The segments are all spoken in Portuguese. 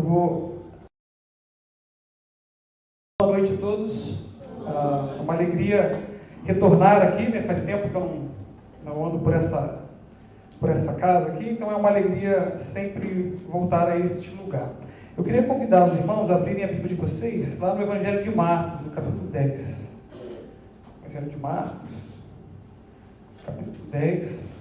Boa noite a todos. É uma alegria retornar aqui, né? Faz tempo que eu não ando por essa casa aqui, então é uma alegria sempre voltar a este lugar. Eu queria convidar os irmãos a abrirem a Bíblia de vocês lá no Evangelho de Marcos, no capítulo 10. Evangelho de Marcos, capítulo 10.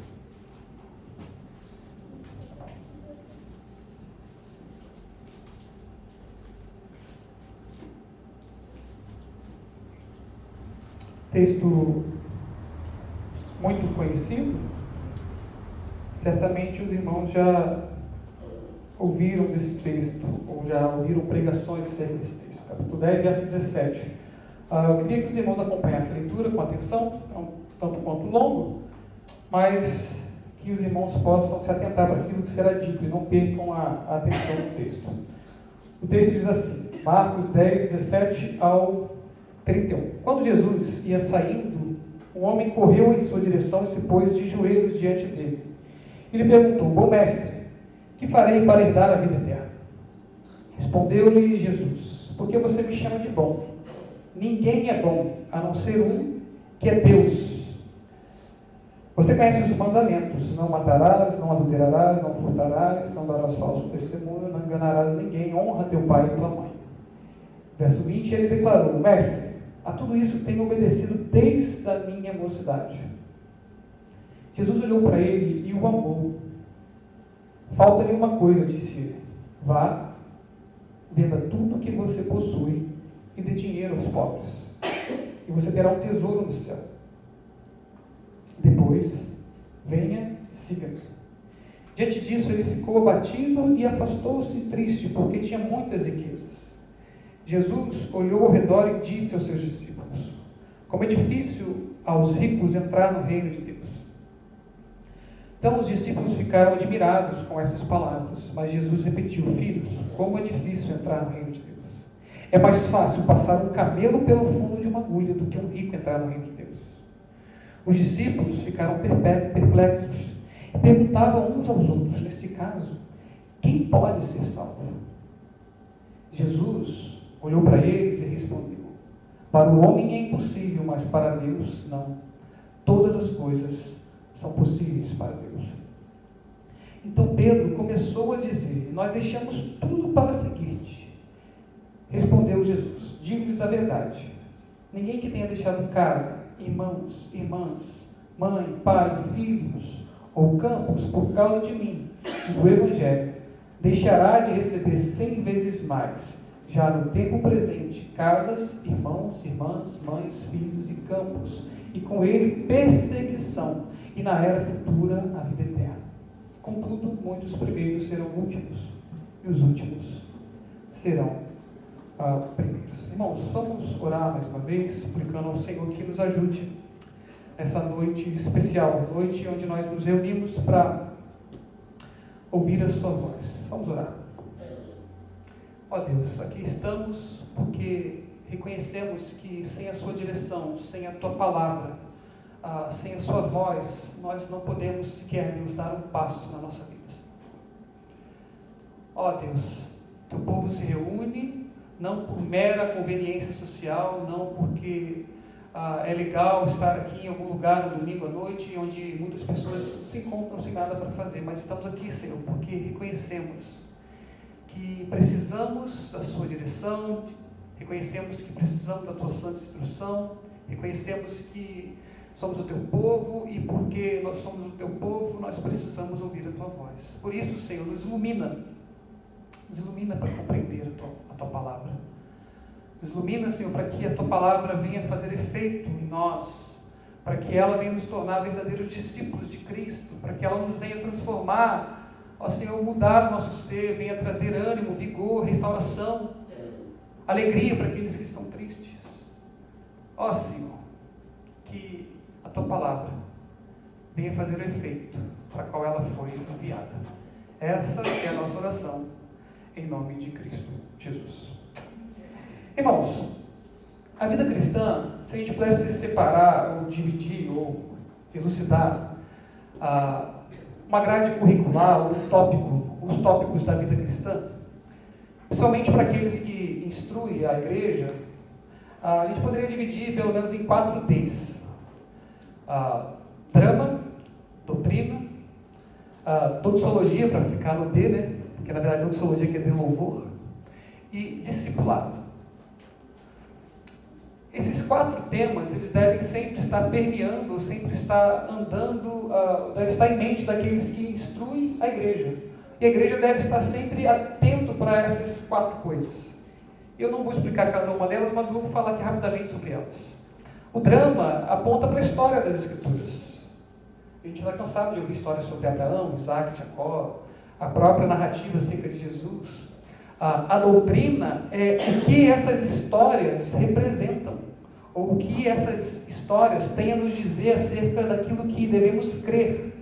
Texto muito conhecido. Certamente os irmãos já ouviram desse texto, ou já ouviram pregações acerca desse texto. Capítulo 10, verso 17. Eu queria que os irmãos acompanhassem a leitura com atenção, é um tanto quanto longo, mas que os irmãos possam se atentar para aquilo que será dito e não percam a atenção do texto. O texto diz assim, Marcos 10, 17 ao 31. Quando Jesus ia saindo, um homem correu em sua direção e se pôs de joelhos diante dele. Ele perguntou: Bom mestre, que farei para herdar a vida eterna? Respondeu-lhe Jesus: Por que você me chama de bom? Ninguém é bom, a não ser um, que é Deus. Você conhece os mandamentos: não matarás, não adulterarás, não furtarás, não darás falso testemunho, não enganarás ninguém, honra teu pai e tua mãe. Verso 20, ele declarou: Mestre, a tudo isso tenho obedecido desde a minha mocidade. Jesus olhou para ele e o amou. Falta-lhe uma coisa, disse ele. Vá, venda tudo o que você possui e dê dinheiro aos pobres, e você terá um tesouro no céu. Depois, venha, siga-me. Diante disso, ele ficou abatido e afastou-se triste, porque tinha muitas riquezas. Jesus olhou ao redor e disse aos seus discípulos: Como é difícil aos ricos entrar no reino de Deus. Então os discípulos ficaram admirados com essas palavras, mas Jesus repetiu: Filhos, como é difícil entrar no reino de Deus. É mais fácil passar um camelo pelo fundo de uma agulha do que um rico entrar no reino de Deus. Os discípulos ficaram perplexos e perguntavam uns aos outros: Nesse caso, quem pode ser salvo? Jesus olhou para eles e respondeu: Para o homem é impossível, mas para Deus não. Todas as coisas são possíveis para Deus. Então Pedro começou a dizer: Nós deixamos tudo para seguir-te. Respondeu Jesus: Digo-lhes a verdade. Ninguém que tenha deixado casa, irmãos, irmãs, mãe, pai, filhos ou campos por causa de mim e do Evangelho, deixará de receber 100 vezes mais, já no tempo presente, casas, irmãos, irmãs, mães, filhos e campos, e com ele perseguição, e na era futura a vida eterna. Contudo, muitos primeiros serão últimos, e os últimos serão primeiros. Irmãos, vamos orar mais uma vez, suplicando ao Senhor que nos ajude nessa noite especial, noite onde nós nos reunimos para ouvir a sua voz. Vamos orar. Ó Deus, aqui estamos porque reconhecemos que sem a sua direção, sem a tua palavra, sem a sua voz, nós não podemos sequer, Deus, dar um passo na nossa vida. Ó Deus, teu povo se reúne, não por mera conveniência social, não porque é legal estar aqui em algum lugar no domingo à noite, onde muitas pessoas se encontram sem nada para fazer, mas estamos aqui, Senhor, porque reconhecemos que precisamos da sua direção, reconhecemos que precisamos da tua santa instrução, reconhecemos que somos o teu povo e porque nós somos o teu povo, nós precisamos ouvir a tua voz. Por isso, Senhor, nos ilumina para compreender a tua palavra. Nos ilumina, Senhor, para que a tua palavra venha fazer efeito em nós, para que ela venha nos tornar verdadeiros discípulos de Cristo, para que ela nos venha transformar, ó Senhor, mudar o nosso ser, venha trazer ânimo, vigor, restauração, alegria para aqueles que estão tristes. Ó Senhor, que a tua palavra venha fazer o efeito para qual ela foi enviada. Essa é a nossa oração, em nome de Cristo Jesus. Irmãos, a vida cristã, se a gente pudesse separar, ou dividir, ou elucidar uma grade curricular, os tópicos da vida cristã, principalmente para aqueles que instruem a igreja, a gente poderia dividir pelo menos em 4 Ds. Drama, doutrina, doxologia, para ficar no D, né? Porque na verdade doxologia quer dizer louvor, e discipulado. Esses 4 temas, eles devem sempre estar permeando, sempre estar andando, deve estar em mente daqueles que instruem a igreja. E a igreja deve estar sempre atento para essas 4 coisas. Eu não vou explicar cada uma delas, mas vou falar aqui rapidamente sobre elas. O drama aponta para a história das Escrituras. A gente está cansado de ouvir histórias sobre Abraão, Isaac, Jacó, a própria narrativa acerca de Jesus. A doutrina é o que essas histórias representam, ou o que essas histórias têm a nos dizer acerca daquilo que devemos crer.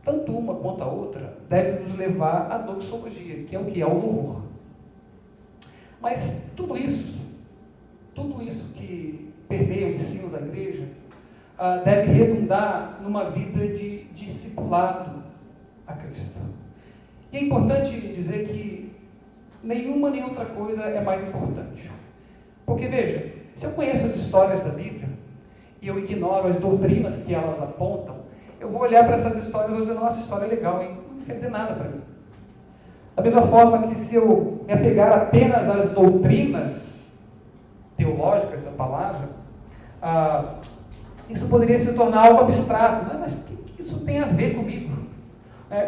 Tanto uma quanto a outra deve nos levar à doxologia, que é o que? É o louvor. Mas tudo isso que permeia o ensino da igreja, deve redundar numa vida de discipulado a Cristo. E é importante dizer que nenhuma nem outra coisa é mais importante. Porque, veja, se eu conheço as histórias da Bíblia e eu ignoro as doutrinas que elas apontam, eu vou olhar para essas histórias e vou dizer, nossa, história é legal, hein? Não quer dizer nada para mim. Da mesma forma que se eu me apegar apenas às doutrinas teológicas da palavra, isso poderia se tornar algo abstrato. Mas o que isso tem a ver comigo?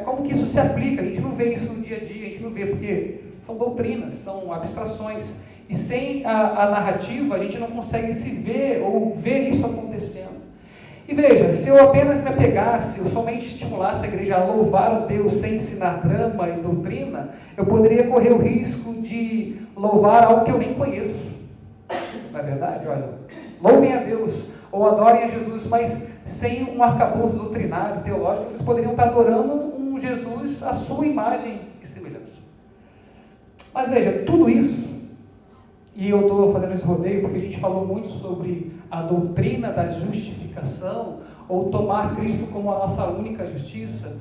Como que isso se aplica? A gente não vê isso no dia a dia, a gente não vê, porque são doutrinas, são abstrações. E sem a narrativa, a gente não consegue se ver ou ver isso acontecendo. E veja, se eu apenas me apegasse, ou somente estimulasse a igreja a louvar o Deus sem ensinar drama e doutrina, eu poderia correr o risco de louvar algo que eu nem conheço. Não é verdade? Olha, louvem a Deus, ou adorem a Jesus, mas sem um arcabouço doutrinário, teológico, vocês poderiam estar adorando um Jesus à sua imagem e semelhança. Mas veja, tudo isso, e eu estou fazendo esse rodeio porque a gente falou muito sobre a doutrina da justificação, ou tomar Cristo como a nossa única justiça,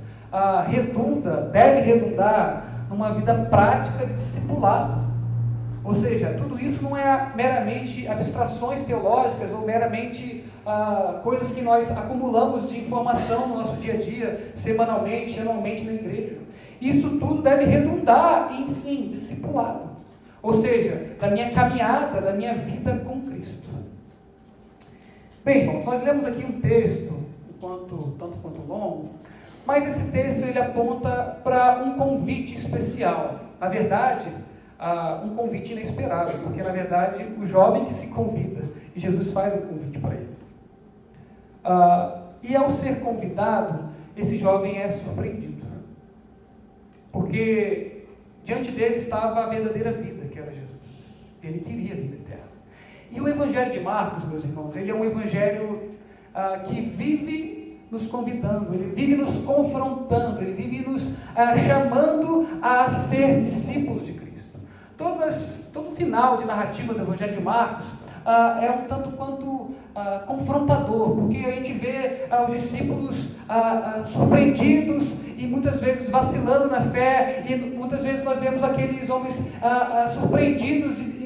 deve redundar numa vida prática de discipulado. Ou seja, tudo isso não é meramente abstrações teológicas ou meramente coisas que nós acumulamos de informação no nosso dia a dia, semanalmente, anualmente na igreja. Isso tudo deve redundar em, sim, discipulado. Ou seja, da minha caminhada, da minha vida com Cristo. Bem, irmãos, nós lemos aqui um texto, tanto quanto longo, mas esse texto ele aponta para um convite especial. Na verdade, um convite inesperado, porque na verdade o jovem que se convida, e Jesus faz um convite para ele. E ao ser convidado, esse jovem é surpreendido, porque diante dele estava a verdadeira vida, que era Jesus. Ele queria a vida eterna. E o Evangelho de Marcos, meus irmãos, ele é um evangelho que vive nos convidando, ele vive nos confrontando, ele vive nos chamando a ser discípulos de Cristo. Todo final de narrativa do Evangelho de Marcos é um tanto quanto confrontador, porque a gente vê os discípulos surpreendidos e muitas vezes vacilando na fé, e muitas vezes nós vemos aqueles homens surpreendidos e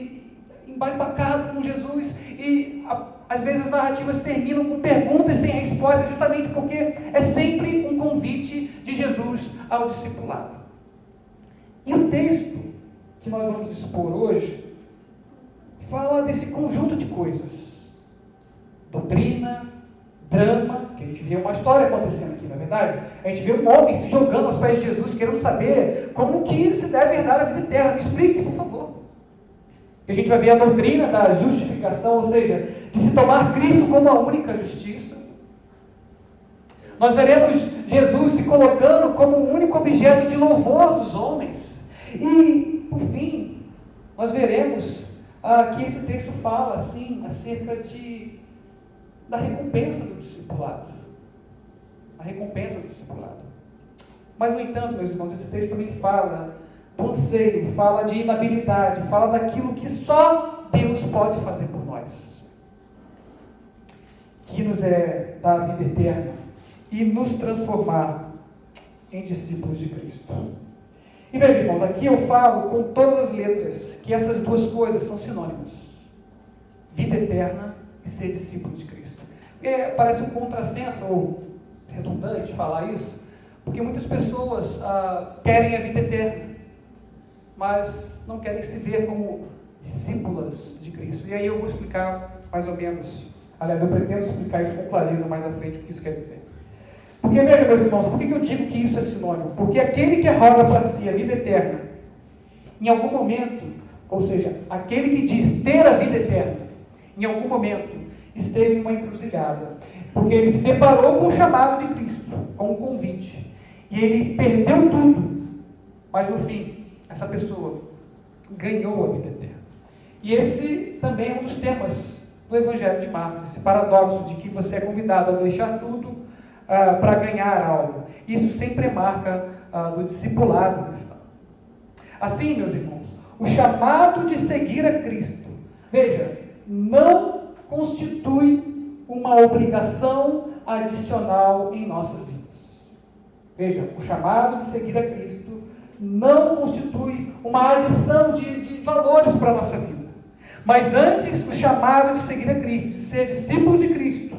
embasbacados com Jesus, e às vezes as narrativas terminam com perguntas sem respostas, justamente porque é sempre um convite de Jesus ao discipulado. E o texto que nós vamos expor hoje fala desse conjunto de coisas: doutrina, drama, que a gente vê uma história acontecendo aqui, na verdade. A gente vê um homem se jogando aos pés de Jesus, querendo saber como que se deve herdar a vida eterna. Me explique, por favor. E a gente vai ver a doutrina da justificação, ou seja, de se tomar Cristo como a única justiça. Nós veremos Jesus se colocando como o único objeto de louvor dos homens. E, por fim, nós veremos que esse texto fala, assim, acerca da recompensa do discipulado. A recompensa do discipulado. Mas, no entanto, meus irmãos, esse texto também fala do anseio, fala de inabilidade, fala daquilo que só Deus pode fazer por nós, que nos é dar a vida eterna e nos transformar em discípulos de Cristo. E veja, irmãos, aqui eu falo com todas as letras que essas duas coisas são sinônimos: vida eterna e ser discípulo de Cristo. Parece um contrassenso ou redundante falar isso, porque muitas pessoas querem a vida eterna, mas não querem se ver como discípulas de Cristo. E aí eu vou explicar mais ou menos, aliás, eu pretendo explicar isso com clareza mais à frente, o que isso quer dizer. Porque, veja, meus irmãos, por que eu digo que isso é sinônimo? Porque aquele que arroga para si a vida eterna, em algum momento, ou seja, aquele que diz ter a vida eterna, em algum momento, esteve em uma encruzilhada, porque ele se deparou com o chamado de Cristo, com um convite, e ele perdeu tudo, mas no fim, essa pessoa ganhou a vida eterna. E esse também é um dos temas do Evangelho de Marcos, esse paradoxo de que você é convidado a deixar tudo para ganhar algo. Isso sempre é marca do discipulado cristão. Assim, meus irmãos, o chamado de seguir a Cristo, veja, não constitui uma obrigação adicional em nossas vidas. Veja, o chamado de seguir a Cristo não constitui uma adição de valores para a nossa vida. Mas antes, o chamado de seguir a Cristo, de ser discípulo de Cristo,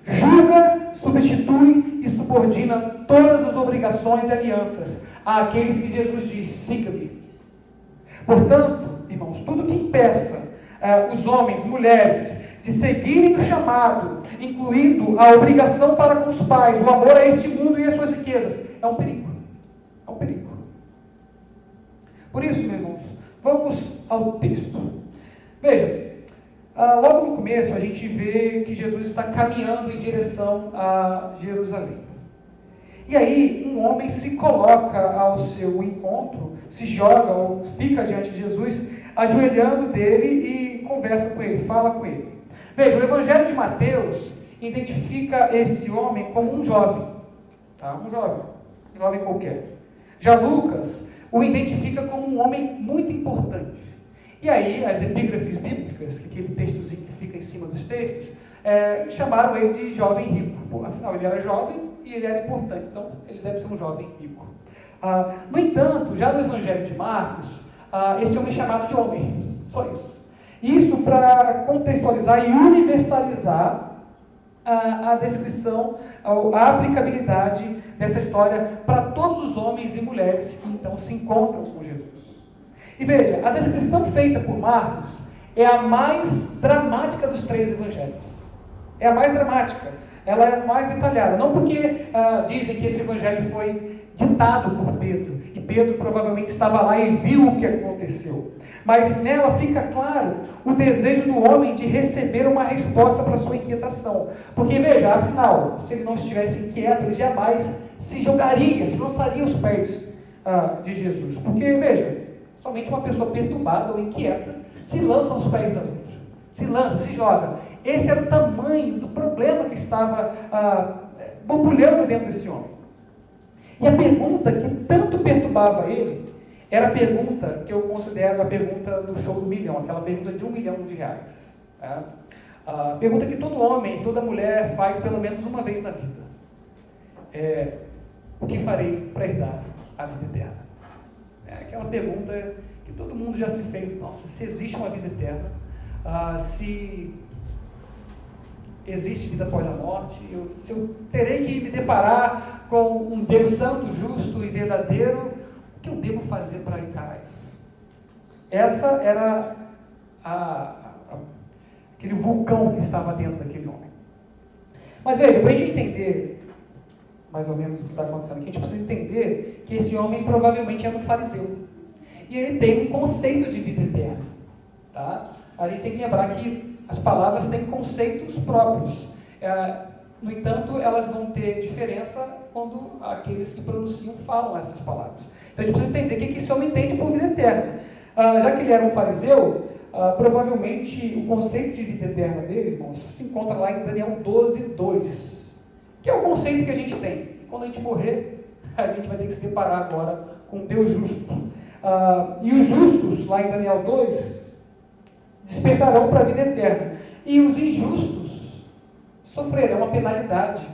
julga, substitui e subordina todas as obrigações e alianças àqueles que Jesus diz: siga-me. Portanto, irmãos, tudo que impeça os homens, mulheres, de seguirem o chamado, incluindo a obrigação para com os pais, o amor a este mundo e as suas riquezas, é um perigo. É um perigo. Por isso, meus irmãos, vamos ao texto. Veja, logo no começo a gente vê que Jesus está caminhando em direção a Jerusalém. E aí um homem se coloca ao seu encontro, se joga ou fica diante de Jesus, ajoelhando dele e conversa com ele, fala com ele. Veja, o Evangelho de Mateus identifica esse homem como um jovem, tá? Um jovem qualquer. Já Lucas o identifica como um homem muito importante. E aí as epígrafes bíblicas, aquele textozinho que fica em cima dos textos, chamaram ele de jovem rico. Afinal, ele era jovem e ele era importante, então ele deve ser um jovem rico. No entanto, já no Evangelho de Marcos, esse homem é chamado de homem, só isso. Isso para contextualizar e universalizar a descrição, a aplicabilidade dessa história para todos os homens e mulheres que então se encontram com Jesus. E veja, a descrição feita por Marcos é a mais dramática dos três evangelhos. É a mais dramática, ela é a mais detalhada. Não porque dizem que esse evangelho foi ditado por Pedro, e Pedro provavelmente estava lá e viu o que aconteceu. Mas nela fica claro o desejo do homem de receber uma resposta para a sua inquietação. Porque veja, afinal, se ele não estivesse inquieto, ele jamais se jogaria, se lançaria aos pés de Jesus. Porque veja, somente uma pessoa perturbada ou inquieta se lança aos pés da outra. Se lança, se joga. Esse era o tamanho do problema que estava borbulhando dentro desse homem. E a pergunta que tanto perturbava ele era a pergunta que eu considero a pergunta do show do milhão, aquela pergunta de R$1 milhão. Tá? A pergunta que todo homem, toda mulher faz pelo menos uma vez na vida. O que farei para herdar a vida eterna? É aquela pergunta que todo mundo já se fez. Nossa, se existe uma vida eterna, se existe vida após a morte, se eu terei que me deparar com um Deus santo, justo e verdadeiro, o que eu devo fazer para encarar isso? Essa era aquele vulcão que estava dentro daquele homem. Mas veja, para a gente entender mais ou menos o que está acontecendo aqui, a gente precisa entender que esse homem provavelmente era um fariseu. E ele tem um conceito de vida eterna. Tá? A gente tem que lembrar que as palavras têm conceitos próprios. No entanto, elas vão ter diferença quando aqueles que pronunciam falam essas palavras. Então a gente precisa entender o que esse homem entende por vida eterna. Já que ele era um fariseu, provavelmente o conceito de vida eterna dele, irmãos, se encontra lá em Daniel 12:2, que é o conceito que a gente tem. Quando a gente morrer, a gente vai ter que se deparar agora com um Deus justo. E os justos, lá em Daniel 2, despertarão para a vida eterna. E os injustos sofrerão a penalidade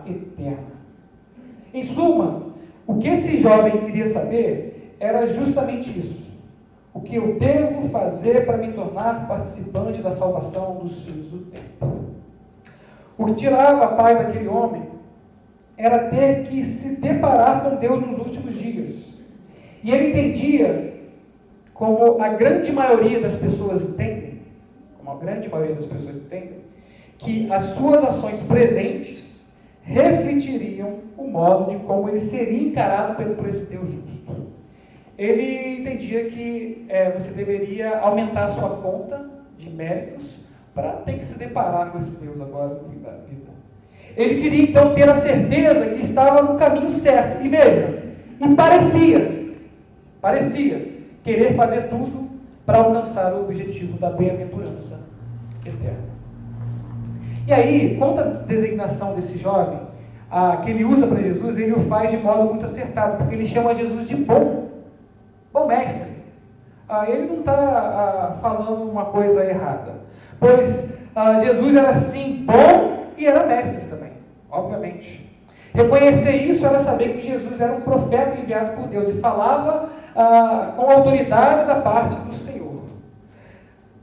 eterna. Em suma, o que esse jovem queria saber era justamente isso. O que eu devo fazer para me tornar participante da salvação dos filhos do tempo? O que tirava a paz daquele homem era ter que se deparar com Deus nos últimos dias. E ele entendia, como a grande maioria das pessoas entendem, que as suas ações presentes refletiriam o modo de como ele seria encarado por esse Deus justo. Ele entendia que você deveria aumentar a sua conta de méritos para ter que se deparar com esse Deus agora no fim da vida. Ele queria então ter a certeza que estava no caminho certo. E veja, parecia querer fazer tudo para alcançar o objetivo da bem-aventurança eterna. E aí, quanto à designação desse jovem, que ele usa para Jesus, ele o faz de modo muito acertado, porque ele chama Jesus de bom mestre. Ele não está falando uma coisa errada, pois Jesus era sim bom e era mestre também, obviamente. Reconhecer isso era saber que Jesus era um profeta enviado por Deus e falava com autoridade da parte do Senhor.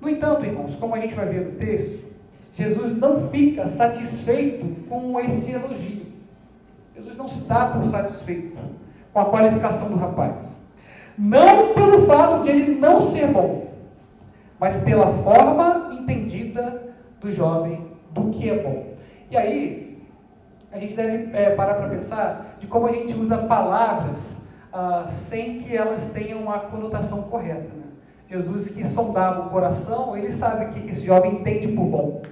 No entanto, irmãos, como a gente vai ver no texto, Jesus não fica satisfeito com esse elogio. Jesus não está por satisfeito com a qualificação do rapaz. Não pelo fato de ele não ser bom, mas pela forma entendida do jovem do que é bom. E aí, a gente deve parar para pensar de como a gente usa palavras sem que elas tenham a conotação correta, né? Jesus, que sondava o coração, ele sabe o que esse jovem entende por bom.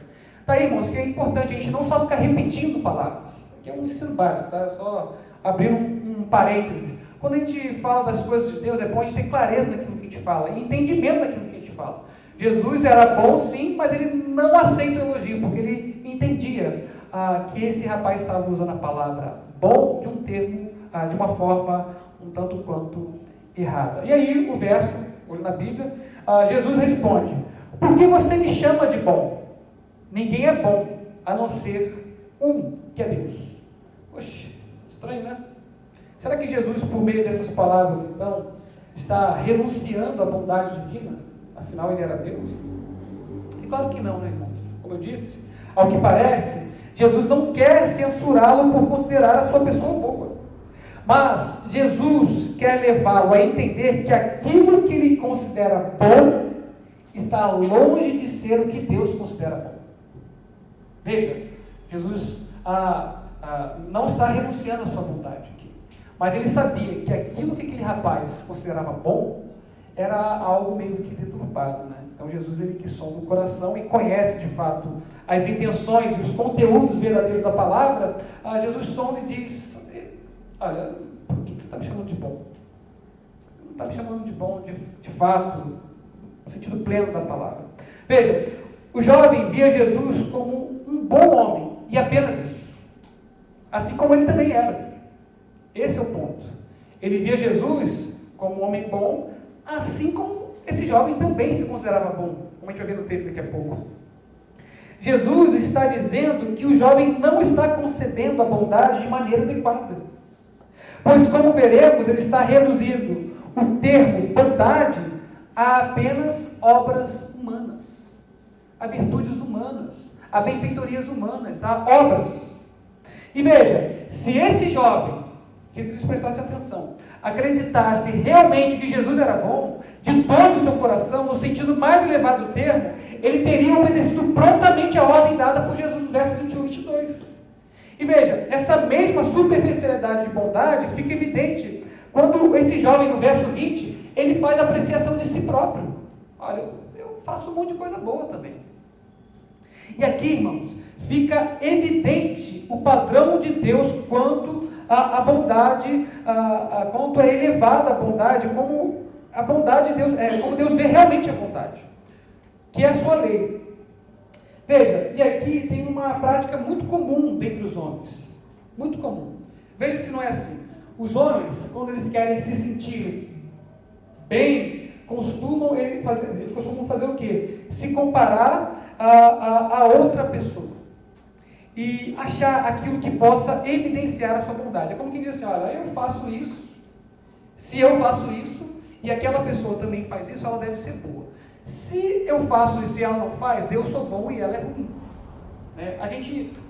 Daí, irmãos, que é importante a gente não só ficar repetindo palavras, que é um ensino básico, tá? Só abrir um parêntese. Quando a gente fala das coisas de Deus, é bom a gente ter clareza naquilo que a gente fala, e entendimento naquilo que a gente fala. Jesus era bom sim, mas ele não aceita o elogio, porque ele entendia que esse rapaz estava usando a palavra bom de um termo, de uma forma um tanto quanto errada. E aí o verso, olho na Bíblia, Jesus responde: por que você me chama de bom? Ninguém é bom, a não ser um, que é Deus. Oxe, estranho, né? Será que Jesus, por meio dessas palavras, então, está renunciando à bondade divina? Afinal, ele era Deus? E claro que não, né, irmãos? Como eu disse, ao que parece, Jesus não quer censurá-lo por considerar a sua pessoa boa. Mas Jesus quer levá-lo a entender que aquilo que ele considera bom está longe de ser o que Deus considera bom. Veja, Jesus não está renunciando à sua bondade aqui, mas ele sabia que aquilo que aquele rapaz considerava bom era algo meio que deturpado, né? Então Jesus, ele que sonda o coração e conhece de fato as intenções e os conteúdos verdadeiros da palavra, Jesus sonda e diz: olha, por que você está me chamando de bom? Não está me chamando de bom de fato, no sentido pleno da palavra. Veja, o jovem via Jesus como um bom homem, e apenas isso. Assim como ele também era. Esse é o ponto. Ele via Jesus como um homem bom, assim como esse jovem também se considerava bom, como a gente vai ver no texto daqui a pouco. Jesus está dizendo que o jovem não está concebendo a bondade de maneira adequada. Pois, como veremos, ele está reduzindo o termo bondade a apenas obras humanas, a virtudes humanas, a benfeitorias humanas, a obras. E veja, se esse jovem, que eles prestassem atenção, acreditasse realmente que Jesus era bom, de todo o seu coração, no sentido mais elevado do termo, ele teria obedecido prontamente a ordem dada por Jesus nos versos 21 e 22. E veja, essa mesma superficialidade de bondade fica evidente quando esse jovem, no verso 20, ele faz a apreciação de si próprio. Olha, eu faço um monte de coisa boa também. E aqui, irmãos, fica evidente o padrão de Deus quanto à bondade, quanto é elevada a bondade, como a bondade de Deus, como Deus vê realmente a bondade, que é a sua lei. Veja, e aqui tem uma prática muito comum dentre os homens, muito comum. Veja se não é assim. Os homens, quando eles querem se sentir bem, eles costumam fazer o quê? Se comparar a outra pessoa e achar aquilo que possa evidenciar a sua bondade. É como quem diz assim: olha, eu faço isso, se eu faço isso, e aquela pessoa também faz isso, ela deve ser boa. Se eu faço isso e ela não faz, eu sou bom e ela é ruim.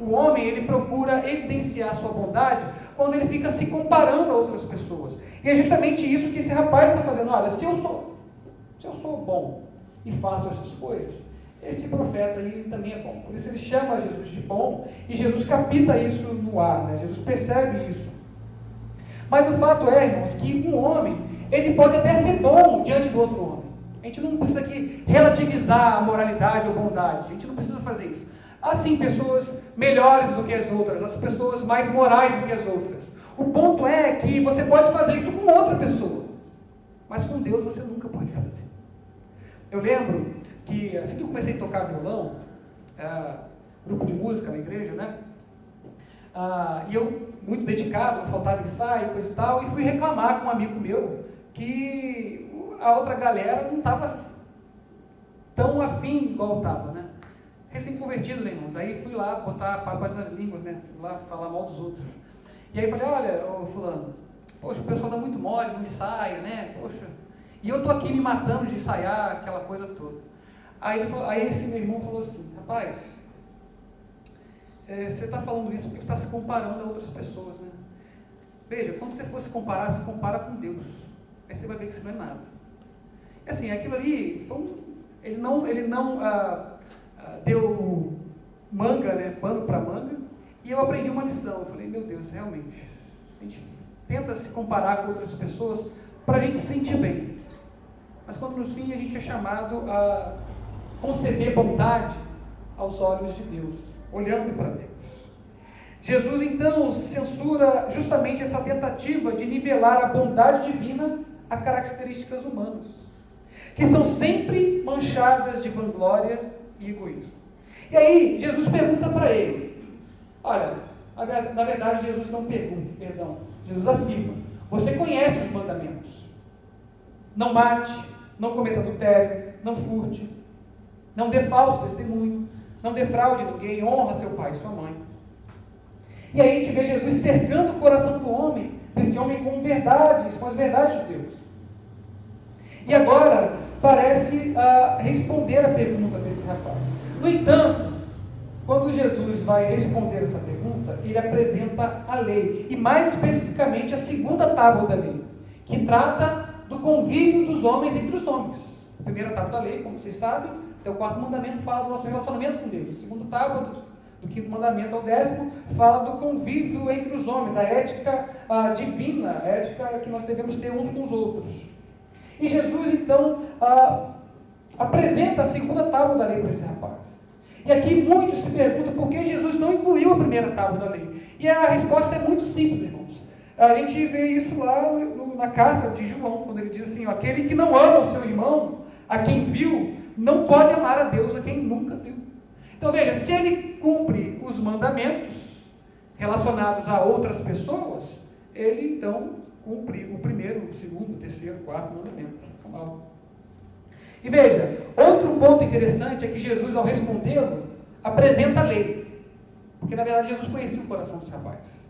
O homem, ele procura evidenciar a sua bondade quando ele fica se comparando a outras pessoas. E é justamente isso que esse rapaz está fazendo. Olha, se eu sou bom e faço essas coisas, esse profeta aí também é bom. Por isso ele chama Jesus de bom, e Jesus capta isso no ar, né? Jesus percebe isso. Mas o fato é, irmãos, que um homem, ele pode até ser bom diante do outro homem. A gente não precisa aqui relativizar a moralidade ou bondade, a gente não precisa fazer isso. Há sim pessoas melhores do que as outras, as pessoas mais morais do que as outras. O ponto é que você pode fazer isso com outra pessoa, mas com Deus você nunca pode fazer. Eu lembro que assim que eu comecei a tocar violão, grupo de música na igreja, né? E eu, muito dedicado, não faltava ensaio, coisa e tal, e fui reclamar com um amigo meu que a outra galera não estava tão afim igual estava, né? Recém-convertidos, irmãos. Aí fui lá botar papas nas línguas, né? Fui lá falar mal dos outros. E aí falei, olha, ô fulano, poxa, o pessoal dá muito mole, não ensaia, né? Poxa. E eu tô aqui me matando de ensaiar aquela coisa toda. Aí esse meu irmão falou assim, rapaz, você está falando isso porque você está se comparando a outras pessoas, né? Veja, quando você for se compara com Deus. Aí você vai ver que isso não é nada. E assim, aquilo ali, ele não deu manga, né, pano para manga, e eu aprendi uma lição. Eu falei, meu Deus, realmente, a gente tenta se comparar com outras pessoas para a gente se sentir bem. Mas quando no fim a gente é chamado a conceber bondade aos olhos de Deus, olhando para Deus. Jesus então censura justamente essa tentativa de nivelar a bondade divina a características humanas, que são sempre manchadas de vanglória e egoísmo. E aí Jesus pergunta para ele, olha, na verdade Jesus não pergunta, perdão, Jesus afirma, você conhece os mandamentos, não mate, não cometa adultério, não furte, não dê falso testemunho, não defraude ninguém, honra seu pai e sua mãe. E aí a gente vê Jesus cercando o coração do homem, desse homem com verdades, com as verdades de Deus. E agora parece responder a pergunta desse rapaz. No entanto, quando Jesus vai responder essa pergunta, ele apresenta a lei, e mais especificamente a segunda tábua da lei, que trata do convívio dos homens entre os homens. A primeira tábua da lei, como vocês sabem, até o quarto mandamento fala do nosso relacionamento com Deus. A segunda tábua, do quinto mandamento ao 10º, fala do convívio entre os homens, da ética divina, a ética que nós devemos ter uns com os outros. E Jesus, então, apresenta a segunda tábua da lei para esse rapaz. E aqui muitos se perguntam por que Jesus não incluiu a primeira tábua da lei. E a resposta é muito simples, irmãos. A gente vê isso lá na carta de João, quando ele diz assim, aquele que não ama o seu irmão, a quem viu, não pode amar a Deus a quem nunca viu. Então veja, se ele cumpre os mandamentos relacionados a outras pessoas, ele então cumpre o primeiro, o segundo, o terceiro, o quarto mandamento. E veja, outro ponto interessante é que Jesus, ao respondê-lo, apresenta a lei. Porque na verdade Jesus conhecia o coração dos rapazes.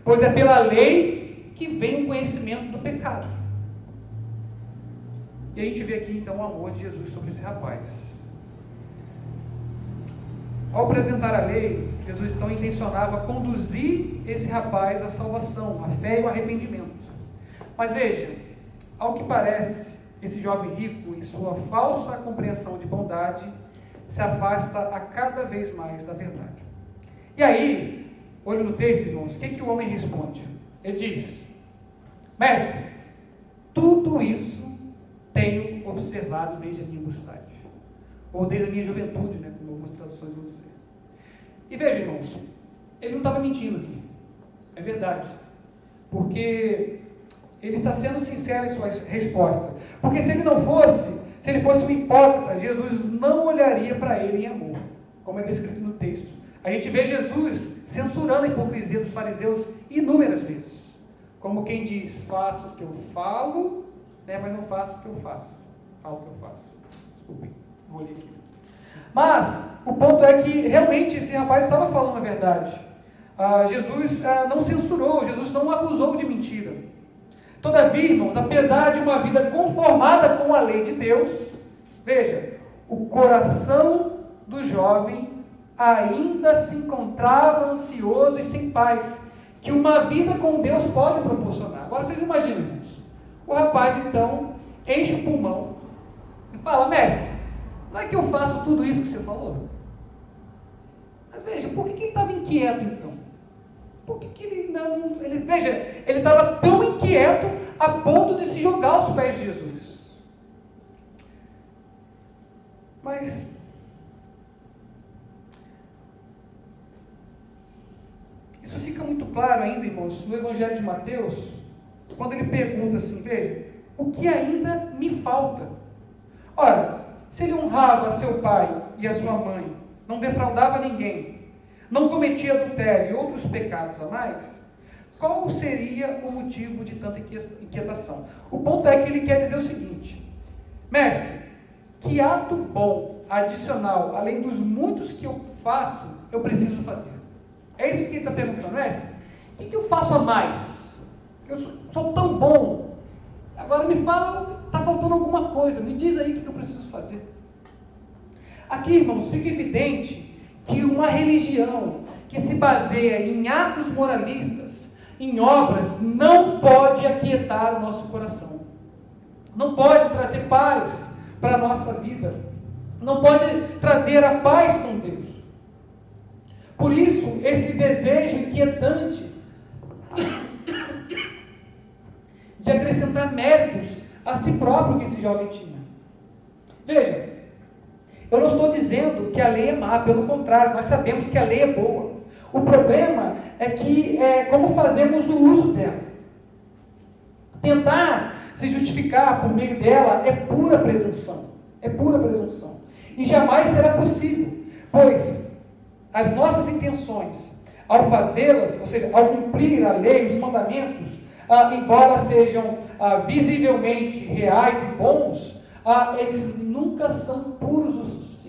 Pois é pela lei que vem o conhecimento do pecado. E a gente vê aqui então o amor de Jesus sobre esse rapaz. Ao apresentar a lei, Jesus então intencionava conduzir esse rapaz à salvação, à fé e ao arrependimento. Mas veja, ao que parece, esse jovem rico, em sua falsa compreensão de bondade, se afasta a cada vez mais da verdade. E aí, olha no texto, irmãos, o que o homem responde? Ele diz, mestre, tudo isso tenho observado desde a minha mocidade. Ou desde a minha juventude, né, como algumas traduções vão dizer. E veja, irmãos, ele não estava mentindo aqui. É verdade. Porque ele está sendo sincero em sua resposta. Porque se ele fosse um hipócrita, Jesus não olharia para ele em amor, como é descrito no texto. A gente vê Jesus censurando a hipocrisia dos fariseus inúmeras vezes. Como quem diz, faço o que eu falo, né, mas não faço o que eu faço. Falo o que eu faço. Desculpem, vou ler aqui. Mas o ponto é que realmente esse rapaz estava falando a verdade. Jesus não censurou, Jesus não acusou de mentira. Todavia, irmãos, apesar de uma vida conformada com a lei de Deus, veja, o coração do jovem ainda se encontrava ansioso e sem paz, que uma vida com Deus pode proporcionar. Agora vocês imaginam, irmãos, o rapaz então enche o pulmão e fala: mestre, não é que eu faço tudo isso que você falou? Mas veja, por que ele estava inquieto então? Por que ele não... Veja, ele estava tão inquieto a ponto de se jogar aos pés de Jesus. Mas isso fica muito claro ainda, irmãos, no Evangelho de Mateus, quando ele pergunta assim, veja, o que ainda me falta? Ora, se ele honrava seu pai e a sua mãe, não defraudava ninguém, não cometia adultério e outros pecados a mais, qual seria o motivo de tanta inquietação? O ponto é que ele quer dizer o seguinte: mestre, que ato bom, adicional, além dos muitos que eu faço, eu preciso fazer? É isso que ele está perguntando, mestre. O que eu faço a mais? Eu sou tão bom. Agora me fala, está faltando alguma coisa, me diz aí o que eu preciso fazer. Aqui, irmãos, fica evidente que uma religião que se baseia em atos moralistas, em obras, não pode aquietar o nosso coração. Não pode trazer paz para a nossa vida. Não pode trazer a paz com Deus. Por isso, esse desejo inquietante de acrescentar méritos a si próprio que esse jovem tinha. Veja, eu não estou dizendo que a lei é má, pelo contrário, nós sabemos que a lei é boa. O problema é que como fazemos o uso dela. Tentar se justificar por meio dela é pura presunção. É pura presunção. E jamais será possível, pois as nossas intenções, ao fazê-las, ou seja, ao cumprir a lei, os mandamentos, embora sejam visivelmente reais e bons, eles nunca são puros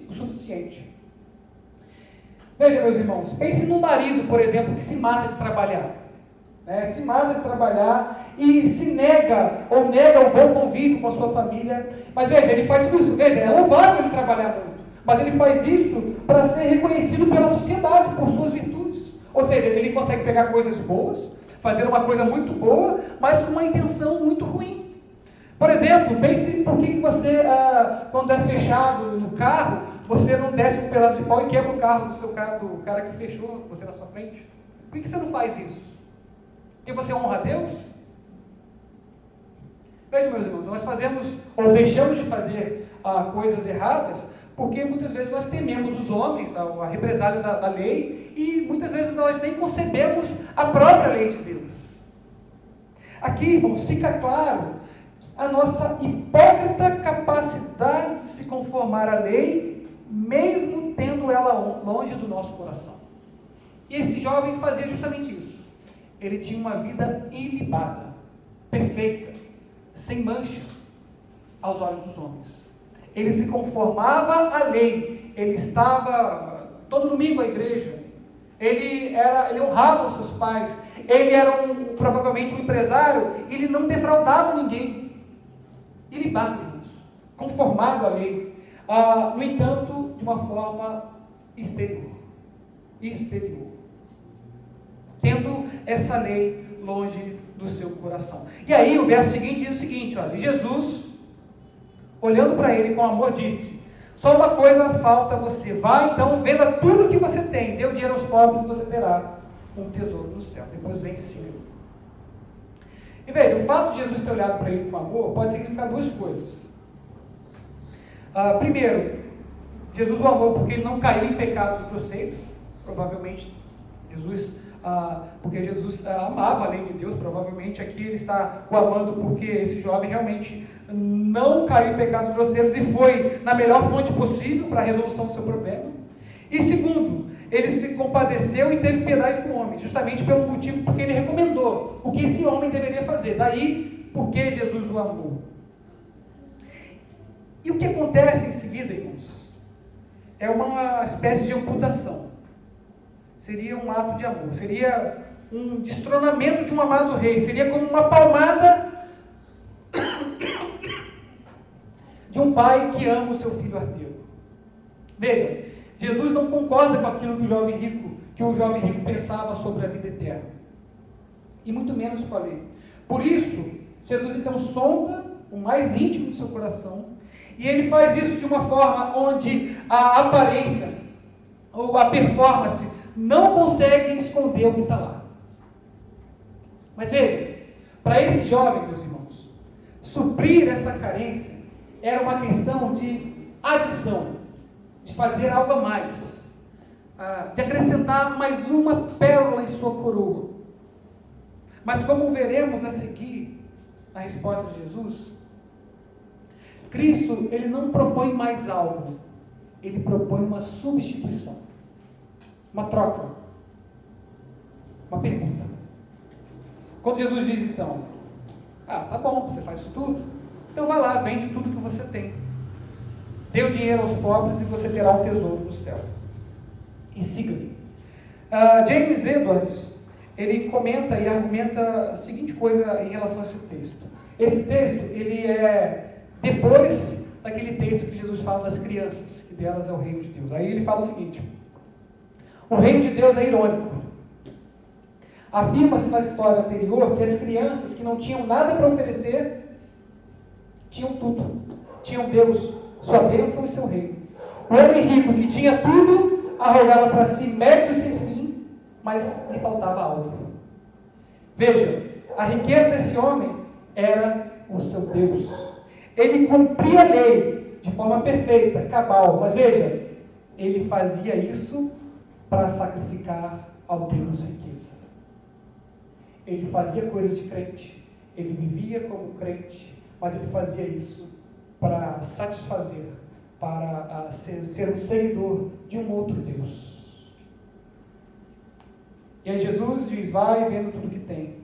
o suficiente. Veja, meus irmãos, pense num marido, por exemplo, que se mata de trabalhar. Se mata de trabalhar e se nega, ou nega o bom convívio com a sua família. Mas veja, ele faz tudo isso. Veja, é louvável ele trabalhar muito, mas ele faz isso para ser reconhecido pela sociedade, por suas virtudes. Ou seja, ele consegue pegar coisas boas, fazer uma coisa muito boa, mas com uma intenção muito ruim. Por exemplo, pense por que você, quando é fechado no carro, você não desce um pedaço de pau e quebra o carro do cara que fechou você na sua frente. Por que você não faz isso? Porque você honra a Deus? Veja, meus irmãos, nós fazemos ou deixamos de fazer coisas erradas porque muitas vezes nós tememos os homens, a represália da lei, e muitas vezes nós nem concebemos a própria lei de Deus. Aqui, irmãos, fica claro a nossa hipócrita capacidade de se conformar à lei, mesmo tendo ela longe do nosso coração. E esse jovem fazia justamente isso. Ele tinha uma vida ilibada, perfeita, sem mancha aos olhos dos homens. Ele se conformava à lei, ele estava todo domingo à igreja, ele honrava os seus pais, ele era provavelmente um empresário, ele não defraudava ninguém. Ilibado, conformado à lei, no entanto, de uma forma exterior, tendo essa lei longe do seu coração. E aí o verso seguinte diz o seguinte, olha, Jesus, olhando para ele com amor, disse: só uma coisa falta a você, vá então, venda tudo que você tem, dê o dinheiro aos pobres e você terá um tesouro no céu, depois vem ensina. E veja, o fato de Jesus ter olhado para ele com amor pode significar duas coisas. Primeiro, Jesus o amou porque ele não caiu em pecados grosseiros, provavelmente porque Jesus amava a lei de Deus, provavelmente aqui ele está o amando porque esse jovem realmente não caiu em pecados grosseiros e foi na melhor fonte possível para a resolução do seu problema. E segundo, ele se compadeceu e teve piedade com o homem, justamente pelo motivo porque ele recomendou o que esse homem deveria fazer. Daí, porque Jesus o amou. E o que acontece em seguida, irmãos? É uma espécie de amputação. Seria um ato de amor, seria um destronamento de um amado rei, seria como uma palmada pai que ama o seu filho arteiro. Veja, Jesus não concorda com aquilo que o jovem rico pensava sobre a vida eterna, e muito menos com a lei. Por isso, Jesus então sonda o mais íntimo do seu coração, e ele faz isso de uma forma onde a aparência ou a performance não consegue esconder o que está lá. Mas veja, para esse jovem, meus irmãos, suprir essa carência era uma questão de adição, de fazer algo a mais, de acrescentar mais uma pérola em sua coroa. Mas como veremos a seguir a resposta de Jesus, Cristo, ele não propõe mais algo, ele propõe uma substituição, uma troca, uma pergunta. Quando Jesus diz então, tá bom, você faz isso tudo, então vai lá, vende tudo que você tem, dê o dinheiro aos pobres e você terá um tesouro no céu, e siga-me. James Edwards, ele comenta e argumenta a seguinte coisa em relação a esse texto. Esse texto, ele é depois daquele texto que Jesus fala das crianças, que delas é o reino de Deus. Aí ele fala o seguinte: o reino de Deus é irônico. Afirma-se na história anterior que as crianças que não tinham nada para oferecer, tinham tudo. Tinham Deus, sua bênção e seu reino. O homem rico que tinha tudo, arrogava para si mérito sem fim, mas lhe faltava algo. Veja, a riqueza desse homem era o seu Deus. Ele cumpria a lei de forma perfeita, cabal, mas veja, ele fazia isso para sacrificar ao Deus riqueza. Ele fazia coisas de crente, ele vivia como crente, mas ele fazia isso para satisfazer, para ser um seguidor de um outro Deus. E aí Jesus diz, vai vendo tudo que tem.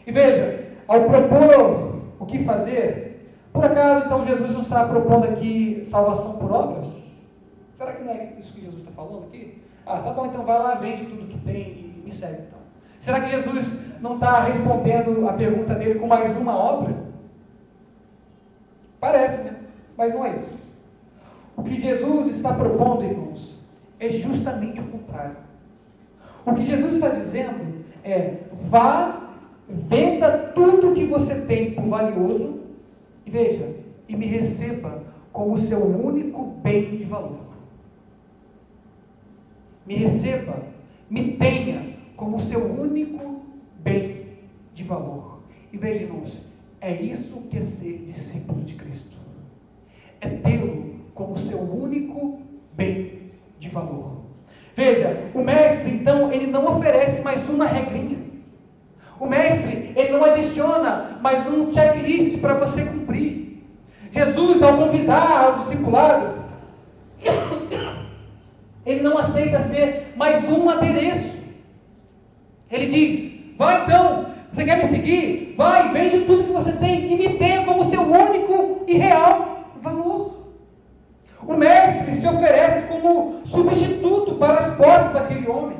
E veja, ao propor o que fazer, por acaso então Jesus não está propondo aqui salvação por obras? Será que não é isso que Jesus está falando aqui? Tá bom, então vai lá, vende tudo que tem e me segue então. Será que Jesus não está respondendo a pergunta dele com mais uma obra? Parece, né? Mas não é isso. O que Jesus está propondo, irmãos, é justamente o contrário. O que Jesus está dizendo é, vá, venda tudo que você tem por valioso, e veja, e me receba como o seu único bem de valor. Me receba, me tenha como o seu único bem de valor. E veja, irmãos, é isso que é ser discípulo de Cristo. É tê-lo como seu único bem de valor. Veja, o mestre, então, ele não oferece mais uma regrinha. O mestre, ele não adiciona mais um checklist para você cumprir. Jesus, ao convidar ao discipulado, ele não aceita ser mais um adereço. Ele diz, vai então, você quer me seguir? Vai, vende tudo que você tem e me tenha como seu único e real valor. O mestre se oferece como substituto para as posses daquele homem.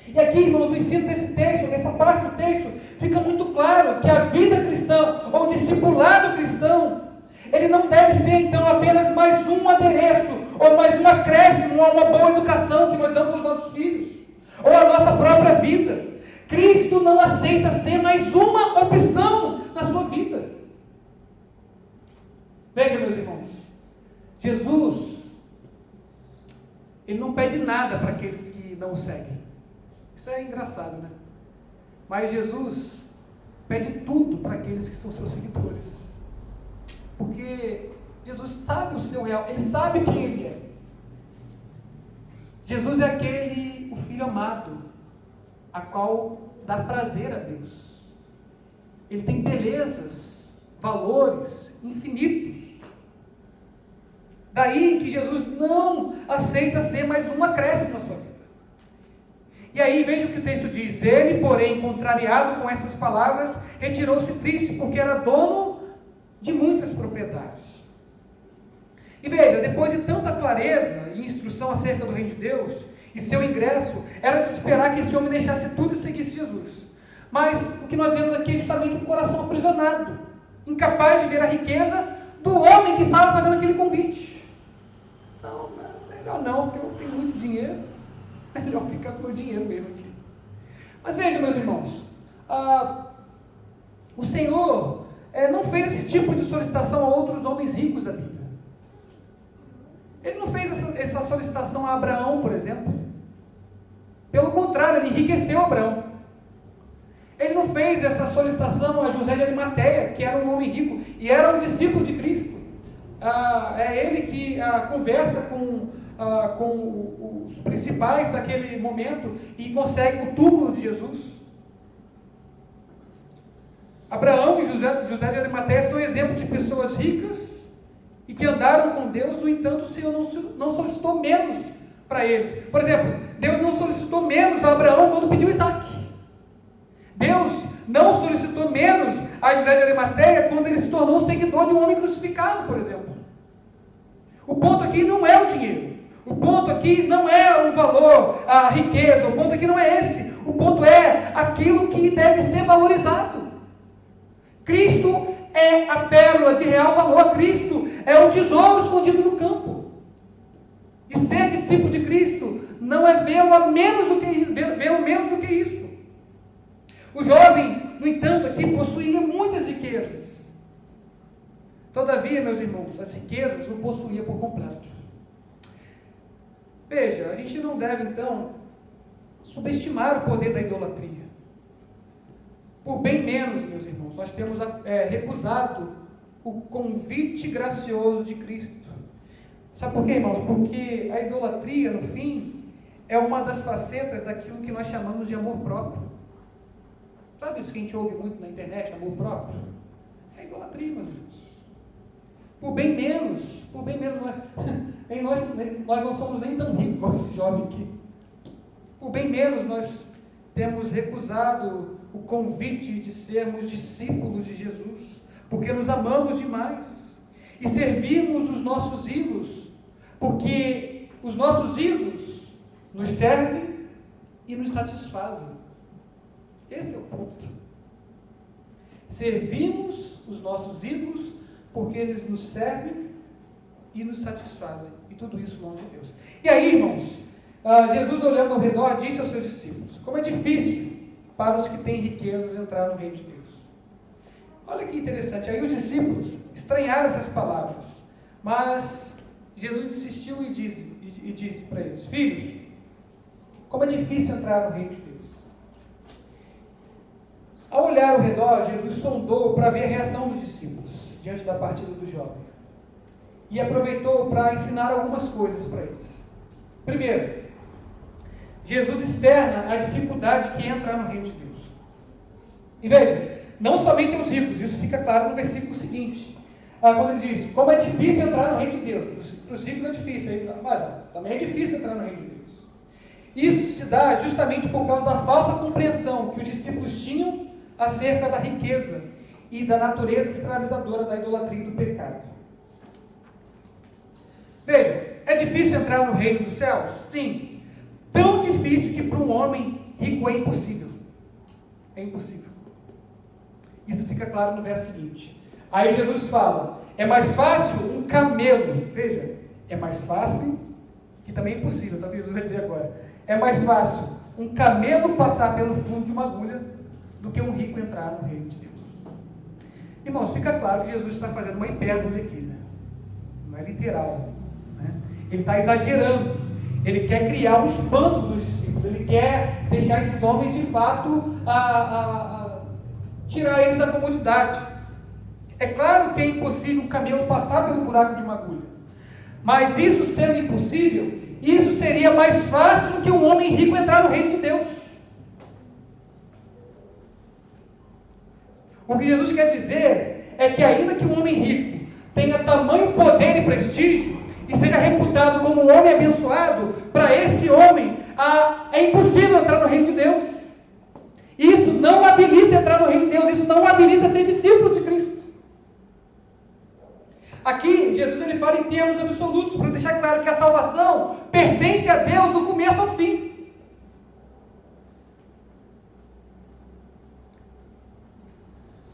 E aqui, irmãos, o ensino desse texto, dessa parte do texto, fica muito claro que a vida cristã, ou o discipulado cristão, ele não deve ser, então, apenas mais um adereço, ou mais um acréscimo, ou uma boa educação que nós damos aos nossos filhos, ou a nossa própria vida. Cristo não aceita ser mais uma opção na sua vida. Veja, meus irmãos, Jesus, ele não pede nada para aqueles que não o seguem. Isso é engraçado, né? Mas Jesus pede tudo para aqueles que são seus seguidores. Porque Jesus sabe o seu real, ele sabe quem ele é. Jesus é o filho amado, a qual dá prazer a Deus. Ele tem belezas, valores infinitos. Daí que Jesus não aceita ser mais um acréscimo na sua vida. E aí veja o que o texto diz, ele, porém, contrariado com essas palavras, retirou-se triste, porque era dono de muitas propriedades. E veja, depois de tanta clareza e instrução acerca do reino de Deus, e seu ingresso, era de se esperar que esse homem deixasse tudo e seguisse Jesus. Mas o que nós vemos aqui é justamente um coração aprisionado, incapaz de ver a riqueza do homem que estava fazendo aquele convite. Não, melhor não, porque eu tenho muito dinheiro, melhor ficar com o meu dinheiro mesmo aqui. Mas veja, meus irmãos, o Senhor não fez esse tipo de solicitação a outros homens ricos da Bíblia. Ele não fez essa solicitação a Abraão, por exemplo. Pelo contrário, ele enriqueceu Abraão. Ele não fez essa solicitação a José de Arimateia, que era um homem rico e era um discípulo de Cristo. É ele que conversa com os principais daquele momento e consegue o túmulo de Jesus. Abraão e José de Arimateia são exemplos de pessoas ricas e que andaram com Deus. No entanto, o Senhor não solicitou menos para eles. Por exemplo, Deus não solicitou menos a Abraão quando pediu Isaac. Deus não solicitou menos a José de Arimateia quando ele se tornou um seguidor de um homem crucificado, por exemplo. O ponto aqui não é o dinheiro. O ponto aqui não é o valor, a riqueza. O ponto aqui não é esse. O ponto é aquilo que deve ser valorizado. Cristo é a pérola de real valor. Cristo é o tesouro escondido no campo. E ser discípulo de Cristo não é vê-lo menos do que isso. O jovem, no entanto, aqui possuía muitas riquezas. Todavia, meus irmãos, as riquezas o possuía por completo. Veja, a gente não deve, então, subestimar o poder da idolatria. Por bem menos, meus irmãos, nós temos recusado o convite gracioso de Cristo. Sabe por quê, irmãos? Porque a idolatria, no fim, é uma das facetas daquilo que nós chamamos de amor próprio. Sabe isso que a gente ouve muito na internet, amor próprio? É idolatria, meus irmãos. Por bem menos, nós não somos nem tão ricos como esse jovem aqui. Por bem menos nós temos recusado o convite de sermos discípulos de Jesus, porque nos amamos demais e servimos os nossos ídolos, porque os nossos ídolos nos servem e nos satisfazem. Esse é o ponto. Servimos os nossos ídolos porque eles nos servem e nos satisfazem, e tudo isso longe de Deus. E aí, irmãos, Jesus, olhando ao redor, disse aos seus discípulos: como é difícil para os que têm riquezas entrar no reino de Deus. Olha que interessante, aí os discípulos estranharam essas palavras, mas Jesus insistiu e disse para eles: filhos, como é difícil entrar no reino de Deus. Ao olhar ao redor, Jesus sondou para ver a reação dos discípulos diante da partida do jovem e aproveitou para ensinar algumas coisas para eles. Primeiro, Jesus externa a dificuldade que é entrar no reino de Deus. E veja, não somente aos ricos, isso fica claro no versículo seguinte, quando ele diz: como é difícil entrar no reino de Deus. Para os ricos é difícil, mas também é difícil entrar no reino de Deus. Isso se dá justamente por causa da falsa compreensão que os discípulos tinham acerca da riqueza e da natureza escravizadora da idolatria e do pecado. Veja, é difícil entrar no reino dos céus? Sim. Tão difícil que para um homem rico é impossível. É impossível. Isso fica claro no verso seguinte. Aí Jesus fala: é mais fácil um camelo. Veja, é mais fácil, que também é impossível, tá? Jesus vai dizer agora. É mais fácil um camelo passar pelo fundo de uma agulha do que um rico entrar no reino de Deus. Irmãos, fica claro que Jesus está fazendo uma hipérbole aqui, né? Não é literal, né? Ele está exagerando. Ele quer criar um espanto dos discípulos. Ele quer deixar esses homens de fato tirar eles da comodidade. É claro que é impossível um camelo passar pelo buraco de uma agulha, mas isso sendo impossível, isso seria mais fácil do que um homem rico entrar no reino de Deus. O que Jesus quer dizer é que ainda que um homem rico tenha tamanho poder e prestígio e seja reputado como um homem abençoado, para esse homem é impossível entrar no reino de Deus. Isso não habilita a entrar no reino de Deus, isso não habilita a ser discípulo de Cristo. Aqui, Jesus ele fala em termos absolutos, para deixar claro que a salvação pertence a Deus do começo ao fim.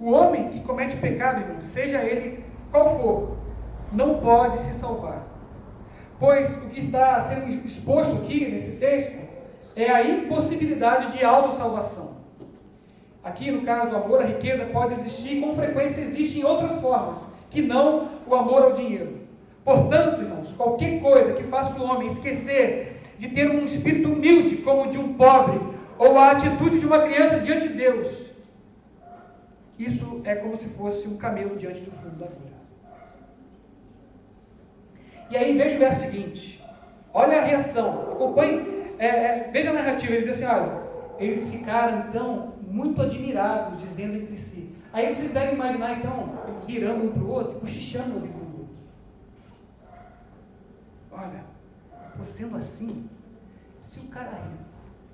O homem que comete pecado, irmão, seja ele qual for, não pode se salvar. Pois o que está sendo exposto aqui nesse texto é a impossibilidade de autossalvação. Aqui, no caso, o amor à riqueza pode existir e com frequência existe em outras formas, que não o amor ao dinheiro. Portanto, irmãos, qualquer coisa que faça o homem esquecer de ter um espírito humilde como o de um pobre, ou a atitude de uma criança diante de Deus, isso é como se fosse um camelo diante do fundo da agulha. E aí veja o verso seguinte, olha a reação, acompanhe, veja a narrativa, ele diz assim, olha, eles ficaram então muito admirados, dizendo entre si. Aí vocês devem imaginar então, eles virando um para o outro, cochichando no ouvido do outro. Olha, sendo assim, se o cara rico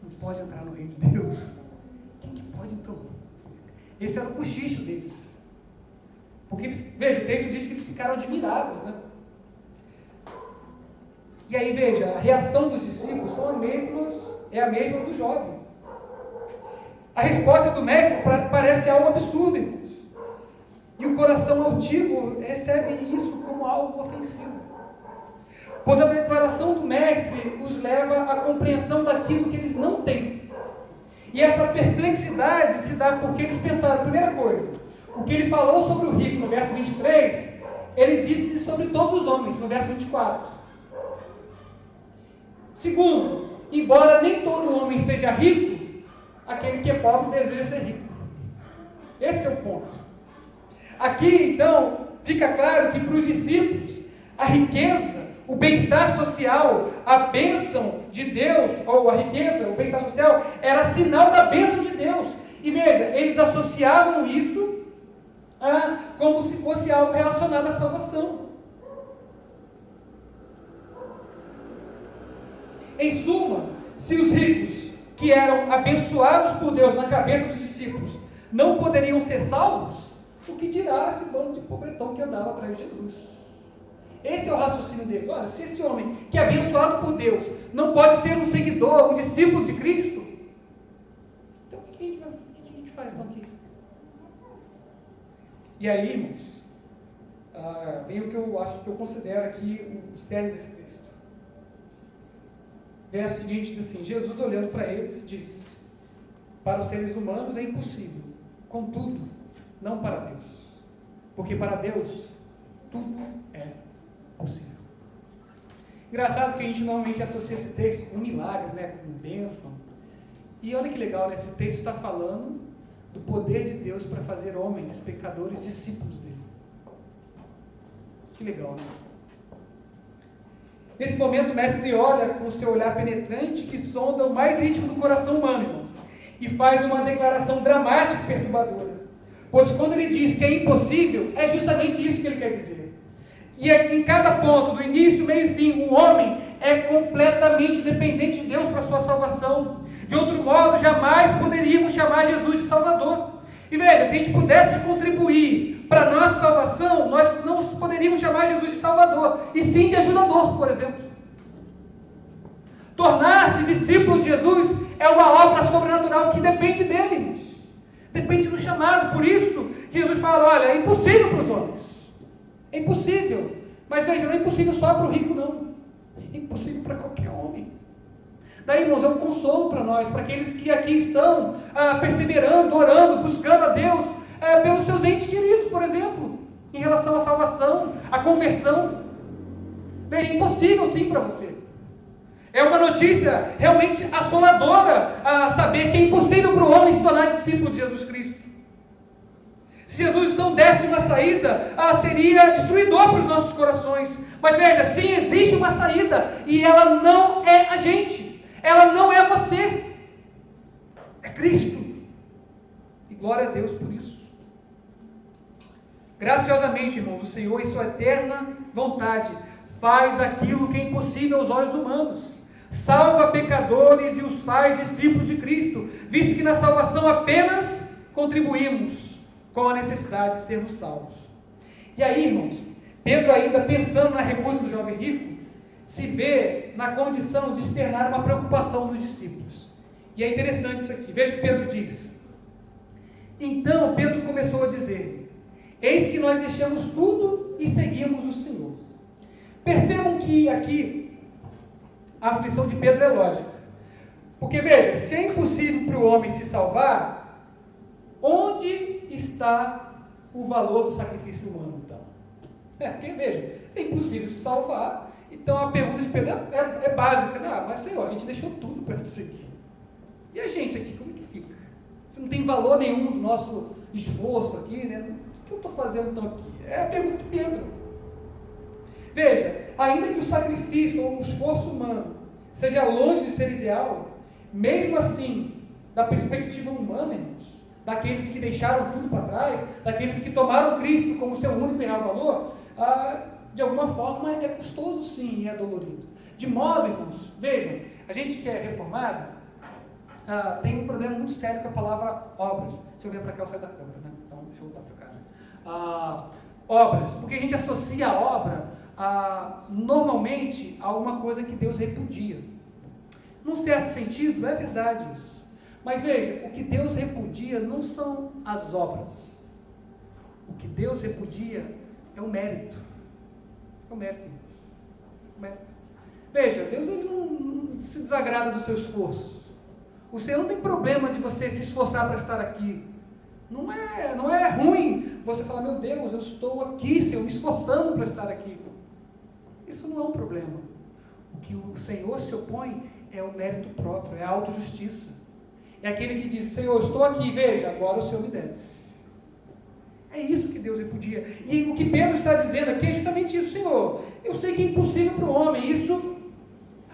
não pode entrar no reino de Deus, quem que pode então? Esse era o cochicho deles. Porque eles, veja, o texto diz que eles ficaram admirados, né? E aí veja, a reação dos discípulos é a mesma do jovem. A resposta do mestre parece algo absurdo, irmãos. E o coração altivo recebe isso como algo ofensivo. Pois a declaração do mestre os leva à compreensão daquilo que eles não têm. E essa perplexidade se dá porque eles pensaram, primeira coisa, o que ele falou sobre o rico no verso 23, ele disse sobre todos os homens, no verso 24. Segundo, embora nem todo homem seja rico, aquele que é pobre deseja ser rico. Esse é o ponto. Aqui, então, fica claro que para os discípulos, a riqueza, o bem-estar social, a bênção de Deus, ou a riqueza, o bem-estar social, era sinal da bênção de Deus. E veja, eles associavam isso como se fosse algo relacionado à salvação. Em suma, se os ricos, que eram abençoados por Deus na cabeça dos discípulos, não poderiam ser salvos, o que dirá esse bando de pobretão que andava atrás de Jesus? Esse é o raciocínio deles. Olha, se esse homem que é abençoado por Deus não pode ser um seguidor, um discípulo de Cristo, então o que a gente faz então aqui? E aí, irmãos, vem o que eu acho que eu considero aqui o cerne desse texto. Verso seguinte diz assim, Jesus olhando para eles, disse, para os seres humanos é impossível, contudo, não para Deus, porque para Deus tudo é possível. Engraçado que a gente normalmente associa esse texto com milagre, né, com bênção, e olha que legal, né, esse texto está falando do poder de Deus para fazer homens, pecadores, discípulos dele. Que legal, né? Nesse momento, o mestre olha com o seu olhar penetrante que sonda o mais íntimo do coração humano, irmãos, e faz uma declaração dramática e perturbadora. Pois quando ele diz que é impossível, é justamente isso que ele quer dizer. E em cada ponto, do início, meio e fim, o homem é completamente dependente de Deus para a sua salvação. De outro modo, jamais poderíamos chamar Jesus de Salvador. E veja, se a gente pudesse contribuir para a nossa salvação, nós não poderíamos chamar Jesus de Salvador, e sim de ajudador, por exemplo. Tornar-se discípulo de Jesus é uma obra sobrenatural que depende dele, irmãos. Depende do chamado. Por isso, Jesus fala, olha, é impossível para os homens. É impossível. Mas veja, não é impossível só para o rico, não. É impossível para qualquer homem. Daí, irmãos, é um consolo para nós, para aqueles que aqui estão perseverando, orando, buscando a Deus, pelos seus entes queridos, por exemplo, em relação à salvação, à conversão. Veja, é impossível sim para você. É uma notícia realmente assoladora saber que é impossível para o homem se tornar discípulo de Jesus Cristo. Se Jesus não desse uma saída, seria destruidor para os nossos corações. Mas veja, sim, existe uma saída, e ela não é a gente, ela não é você, é Cristo. E glória a Deus por isso. Graciosamente, irmãos, o Senhor, em sua eterna vontade, faz aquilo que é impossível aos olhos humanos. Salva pecadores e os faz discípulos de Cristo, visto que na salvação apenas contribuímos com a necessidade de sermos salvos. E aí, irmãos, Pedro, ainda pensando na recusa do jovem rico, se vê na condição de externar uma preocupação dos discípulos. E é interessante isso aqui. Veja o que Pedro diz. Então Pedro começou a dizer: eis que nós deixamos tudo e seguimos o Senhor. Percebam que aqui a aflição de Pedro é lógica. Porque veja, se é impossível para o homem se salvar, onde está o valor do sacrifício humano, então? Porque veja, se é impossível se salvar, então a pergunta de Pedro é básica, né? Mas Senhor, a gente deixou tudo para te seguir. E a gente aqui, como é que fica? Se não tem valor nenhum do nosso esforço aqui, né? O que eu estou fazendo então aqui? É a pergunta de Pedro. Veja, ainda que o sacrifício ou o esforço humano seja longe de ser ideal, mesmo assim, da perspectiva humana, irmãos, daqueles que deixaram tudo para trás, daqueles que tomaram Cristo como seu único e real valor, de alguma forma é custoso sim e é dolorido. De modo, irmãos, vejam, a gente que é reformado, tem um problema muito sério com a palavra obras. Se eu vier para cá, eu saio da câmera, né? Então, deixa eu voltar para cá. Obras, porque a gente associa a obra normalmente a uma coisa que Deus repudia. Num certo sentido, é verdade isso. Mas veja, o que Deus repudia não são as obras. O que Deus repudia é o mérito. É o mérito. O mérito. Veja, Deus não se desagrada do seu esforço. O Senhor não tem problema de você se esforçar para estar aqui. Não é ruim você falar, meu Deus, eu estou aqui, Senhor, me esforçando para estar aqui. Isso não é um problema. O que o Senhor se opõe é o mérito próprio, é a autojustiça. É aquele que diz, Senhor, eu estou aqui, veja, agora o Senhor me deve. É isso que Deus repudia. E o que Pedro está dizendo aqui é justamente isso, Senhor. Eu sei que é impossível para o homem, isso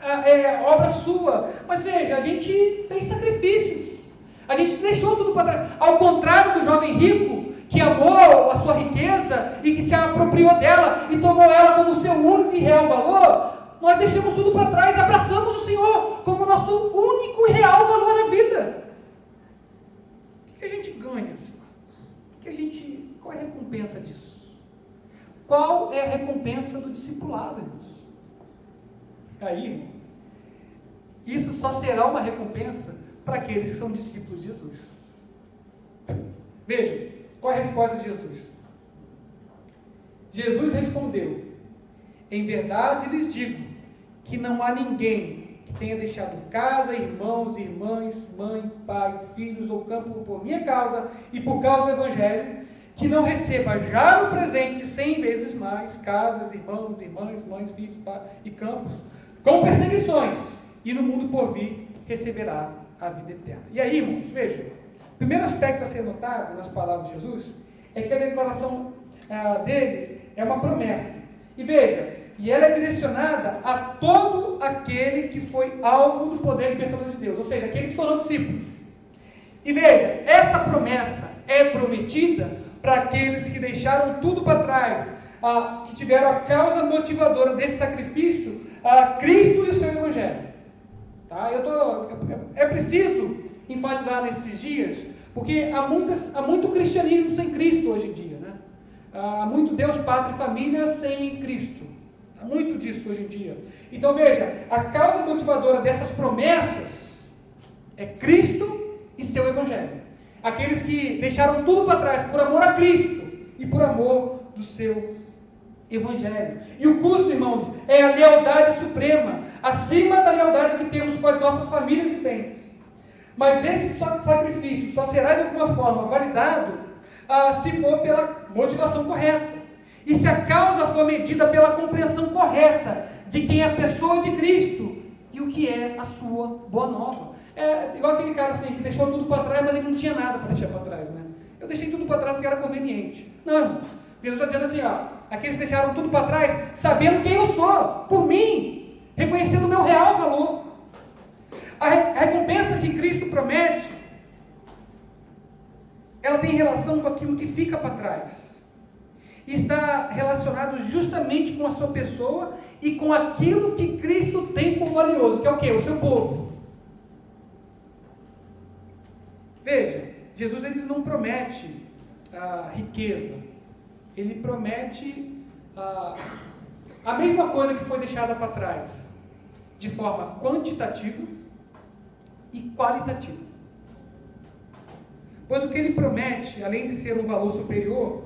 é obra sua. Mas veja, a gente fez sacrifícios. A gente deixou tudo para trás. Ao contrário do jovem rico, que amou a sua riqueza e que se apropriou dela e tomou ela como seu único e real valor, nós deixamos tudo para trás e abraçamos o Senhor como nosso único e real valor na vida. O que a gente ganha, Senhor? Qual é a recompensa disso? Qual é a recompensa do discipulado, irmãos? Aí, irmãos, isso só será uma recompensa para aqueles que são discípulos de Jesus. Vejam, qual é a resposta de Jesus? Jesus respondeu, em verdade lhes digo, que não há ninguém que tenha deixado casa, irmãos, irmãs, mãe, pai, filhos ou campo por minha causa e por causa do Evangelho, que não receba já no presente 100 vezes mais casas, irmãos, irmãs, mães, filhos, pai, e campos, com perseguições, e no mundo por vir receberá a vida eterna. E aí, irmãos, vejam, o primeiro aspecto a ser notado nas palavras de Jesus é que a declaração dele é uma promessa. E veja, e ela é direcionada a todo aquele que foi alvo do poder libertador de Deus, ou seja, aqueles que foram discípulos. E veja, essa promessa é prometida para aqueles que deixaram tudo para trás, que tiveram a causa motivadora desse sacrifício, Cristo e o seu Evangelho. Tá? É preciso enfatizar nesses dias, porque há muito cristianismo sem Cristo hoje em dia, né? Há muito Deus, Pátria e Família sem Cristo. Há muito disso hoje em dia. Então veja, a causa motivadora dessas promessas é Cristo e seu Evangelho. Aqueles que deixaram tudo para trás por amor a Cristo e por amor do seu Evangelho. E o custo, irmãos, é a lealdade suprema, acima da lealdade que temos com as nossas famílias e bens. Mas esse sacrifício só será de alguma forma validado se for pela motivação correta. E se a causa for medida pela compreensão correta de quem é a pessoa de Cristo e o que é a sua boa nova. É igual aquele cara assim, que deixou tudo para trás, mas ele não tinha nada para deixar para trás, né? Eu deixei tudo para trás porque era conveniente. Não, irmãos. Jesus está dizendo assim, aqueles que deixaram tudo para trás, sabendo quem eu sou, por mim, reconhecendo o meu real valor. A recompensa que Cristo promete, ela tem relação com aquilo que fica para trás. E está relacionado justamente com a sua pessoa e com aquilo que Cristo tem por valioso, que é o quê? O seu povo. Veja, Jesus ele não promete riqueza, ele promete a mesma coisa que foi deixada para trás, de forma quantitativa e qualitativa. Pois o que ele promete, além de ser um valor superior,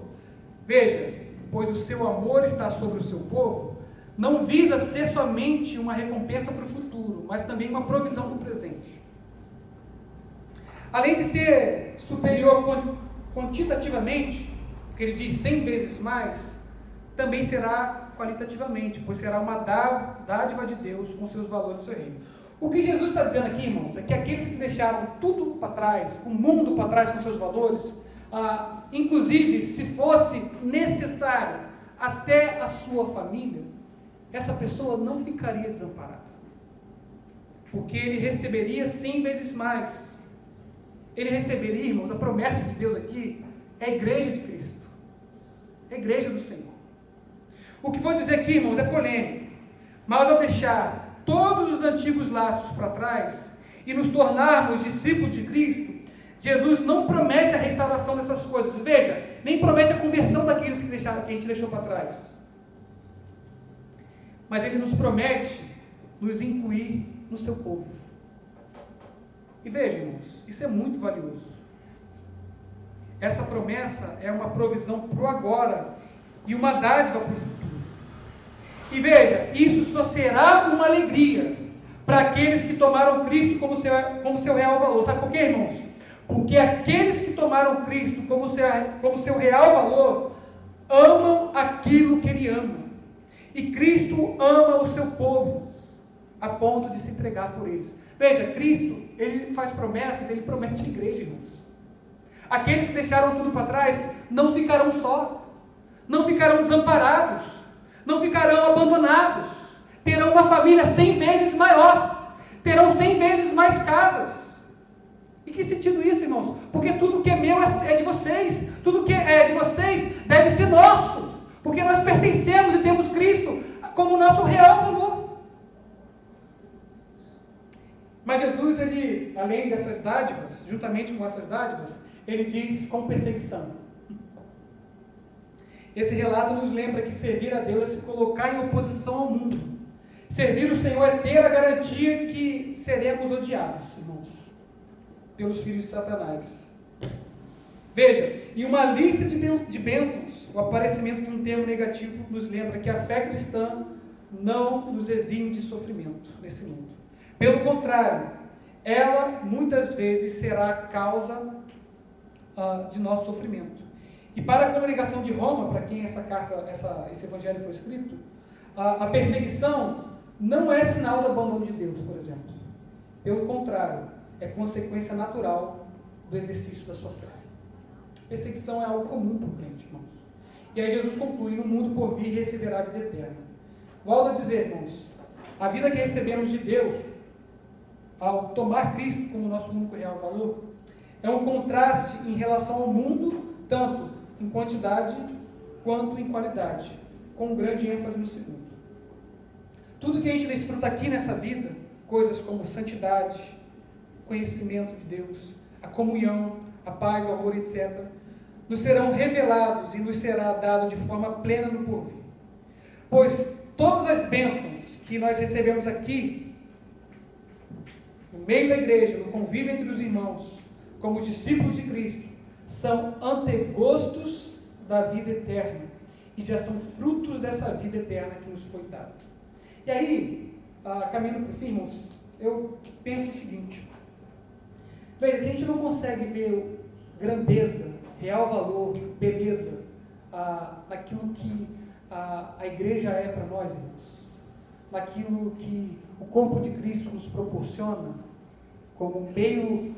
veja, pois o seu amor está sobre o seu povo, não visa ser somente uma recompensa para o futuro, mas também uma provisão para o presente. Além de ser superior quantitativamente, porque ele diz 100 vezes mais, também será qualitativamente, pois será uma dádiva de Deus com seus valores e seu reino. O que Jesus está dizendo aqui, irmãos, é que aqueles que deixaram tudo para trás, o mundo para trás com seus valores, inclusive se fosse necessário até a sua família, essa pessoa não ficaria desamparada, porque ele receberia 100 vezes mais. Ele receberia, irmãos, a promessa de Deus aqui é a igreja de Cristo, é a igreja do Senhor. O que vou dizer aqui, irmãos, é polêmico, mas ao deixar todos os antigos laços para trás e nos tornarmos discípulos de Cristo, Jesus não promete a restauração dessas coisas, veja, nem promete a conversão daqueles que a gente deixou para trás, mas Ele nos promete nos incluir no seu povo. E veja, irmãos, isso é muito valioso. Essa promessa é uma provisão para o agora e uma dádiva para o futuro. E veja, isso só será uma alegria para aqueles que tomaram Cristo como seu real valor. Sabe por quê, irmãos? Porque aqueles que tomaram Cristo como seu real valor amam aquilo que Ele ama. E Cristo ama o seu povo a ponto de se entregar por eles. Veja, Cristo, Ele faz promessas, Ele promete a igreja, irmãos. Aqueles que deixaram tudo para trás não ficarão só, não ficarão desamparados, não ficarão abandonados, terão uma família 100 vezes maior, terão 100 vezes mais casas. E que sentido isso, irmãos? Porque tudo que é meu é de vocês, tudo que é de vocês deve ser nosso, porque nós pertencemos e temos Cristo como nosso real valor. Mas Jesus, Ele, além dessas dádivas, juntamente com essas dádivas, Ele diz com perseguição. Esse relato nos lembra que servir a Deus é se colocar em oposição ao mundo. Servir o Senhor é ter a garantia que seremos odiados, irmãos, pelos filhos de Satanás. Veja, em uma lista de bênçãos, o aparecimento de um termo negativo nos lembra que a fé cristã não nos exime de sofrimento nesse mundo. Pelo contrário, ela muitas vezes será a causa de nosso sofrimento. E para a congregação de Roma, para quem esse evangelho foi escrito, a perseguição não é sinal do abandono de Deus, por exemplo. Pelo contrário, é consequência natural do exercício da sua fé. Perseguição é algo comum para o crente, irmãos. E aí Jesus conclui: no mundo por vir receberá a vida eterna. Volto a dizer, irmãos, a vida que recebemos de Deus, ao tomar Cristo como nosso único real valor, é um contraste em relação ao mundo, tanto em quantidade quanto em qualidade, com grande ênfase no segundo. Tudo que a gente desfruta aqui nessa vida, coisas como santidade, conhecimento de Deus, a comunhão, a paz, o amor, etc., nos serão revelados e nos será dado de forma plena no porvir. Pois todas as bênçãos que nós recebemos aqui, no meio da igreja, no convívio entre os irmãos, como os discípulos de Cristo, são antegostos da vida eterna e já são frutos dessa vida eterna que nos foi dada. E aí, caminhando para o fim, irmãos, eu penso o seguinte: veja, se a gente não consegue ver grandeza, real valor, beleza, naquilo que a igreja é para nós, irmãos, naquilo que o corpo de Cristo nos proporciona, como um meio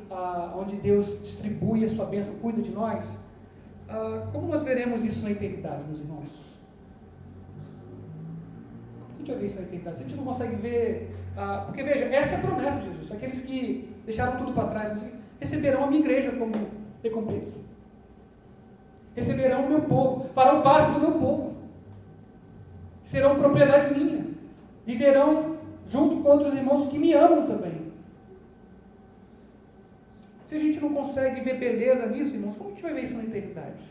onde Deus distribui a sua bênção, cuida de nós, como nós veremos isso na eternidade, meus irmãos? A gente vai ver isso na eternidade. Se a gente não consegue ver, porque veja, essa é a promessa de Jesus: aqueles que deixaram tudo para trás receberão a minha igreja como recompensa, receberão o meu povo, farão parte do meu povo, serão propriedade minha, viverão junto com outros irmãos que me amam também. Se a gente não consegue ver beleza nisso, irmãos, como a gente vai ver isso na eternidade?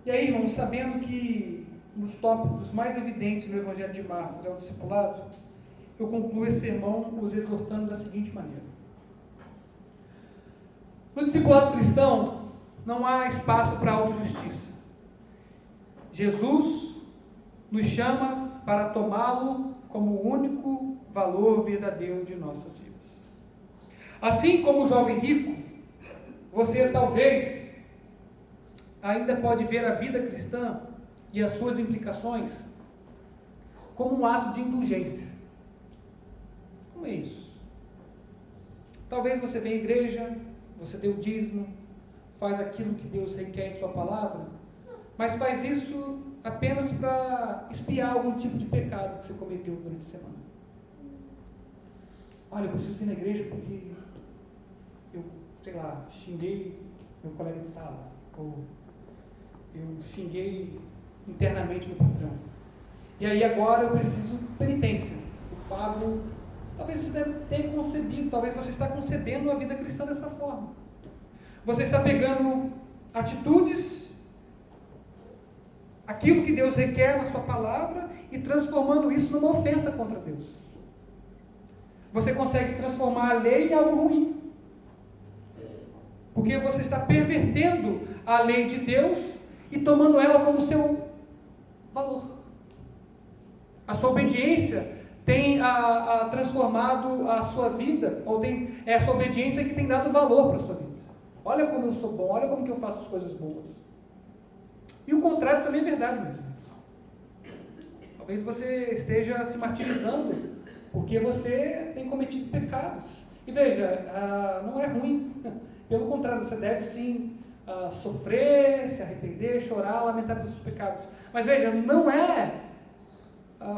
E aí, irmãos, sabendo que nos tópicos mais evidentes no Evangelho de Marcos é o discipulado, eu concluo esse sermão os exortando da seguinte maneira: no discipulado cristão, não há espaço para autojustiça. Jesus nos chama para tomá-lo como o único valor verdadeiro de nossas vidas. Assim como o jovem rico, você talvez ainda pode ver a vida cristã e as suas implicações como um ato de indulgência. Como é isso? Talvez você venha à igreja, você dê o dízimo, faz aquilo que Deus requer em sua palavra, mas faz isso apenas para expiar algum tipo de pecado que você cometeu durante a semana. Olha, eu preciso vir na igreja porque eu, sei lá, xinguei meu colega de sala, ou eu xinguei internamente meu patrão. E aí agora eu preciso de penitência. Eu pago. Talvez você tenha concebido, talvez você está concebendo a vida cristã dessa forma. Você está pegando atitudes, aquilo que Deus requer na sua palavra, e transformando isso numa ofensa contra Deus. Você consegue transformar a lei em algo ruim. Porque você está pervertendo a lei de Deus e tomando ela como seu valor. A sua obediência tem transformado a sua vida, ou é a sua obediência que tem dado valor para a sua vida. Olha como eu sou bom, olha como que eu faço as coisas boas. E o contrário também é verdade mesmo. Talvez você esteja se martirizando porque você tem cometido pecados. E veja, não é ruim. Pelo contrário, você deve sim sofrer, se arrepender, chorar, lamentar pelos seus pecados. Mas veja, não é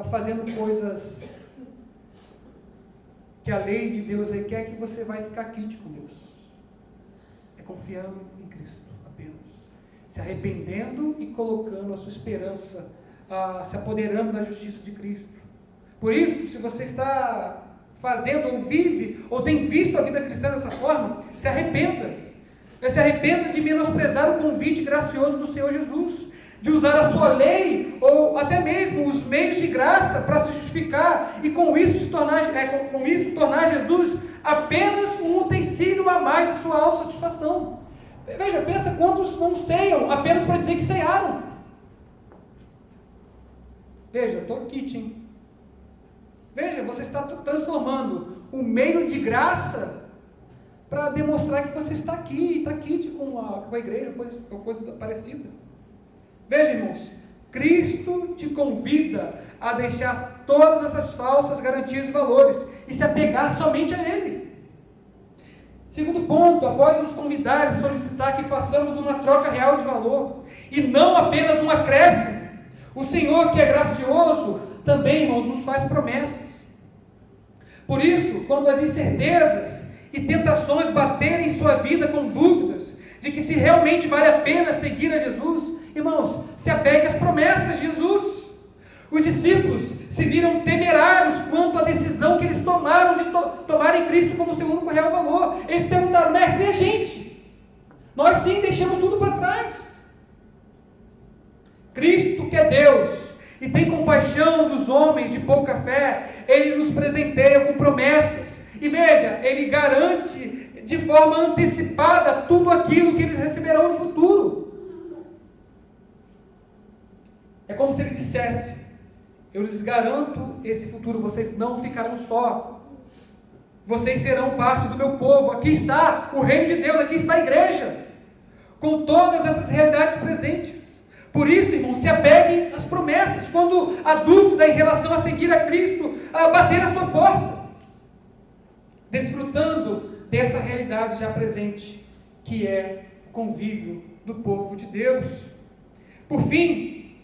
fazendo coisas que a lei de Deus requer que você vai ficar quite com Deus. É confiando em Cristo apenas. Se arrependendo e colocando a sua esperança, se apoderando da justiça de Cristo. Por isso, se você está fazendo ou vive, ou tem visto a vida cristã dessa forma, se arrependa. Se arrependa de menosprezar o convite gracioso do Senhor Jesus, de usar a sua lei, ou até mesmo os meios de graça para se justificar, e com isso tornar Jesus apenas um utensílio a mais de sua autossatisfação. Veja, pensa quantos não ceiam apenas para dizer que cearam. Veja, eu estou aqui, hein? Veja, você está transformando um meio de graça para demonstrar que você está aqui, está aqui com a igreja, coisa parecida. Veja, irmãos, Cristo te convida a deixar todas essas falsas garantias e valores e se apegar somente a Ele. Segundo ponto, após nos convidar e solicitar que façamos uma troca real de valor e não apenas um acréscimo, o Senhor, que é gracioso, também, irmãos, nos faz promessas. Por isso, quando as incertezas e tentações baterem em sua vida com dúvidas de que se realmente vale a pena seguir a Jesus, irmãos, se apegue às promessas de Jesus. Os discípulos se viram temerários quanto à decisão que eles tomaram de tomar em Cristo como seu único real valor. Eles perguntaram: mestre, e a gente? Nós sim deixamos tudo para trás. Cristo, que é Deus e tem compaixão dos homens de pouca fé, Ele nos presenteia com promessas. E veja, Ele garante de forma antecipada tudo aquilo que eles receberão no futuro. É como se Ele dissesse: eu lhes garanto esse futuro, vocês não ficarão só. Vocês serão parte do meu povo. Aqui está o reino de Deus, aqui está a igreja, com todas essas realidades presentes. Por isso, irmãos, se apeguem às promessas, quando a dúvida em relação a seguir a Cristo bater à sua porta, desfrutando dessa realidade já presente, que é o convívio do povo de Deus. Por fim,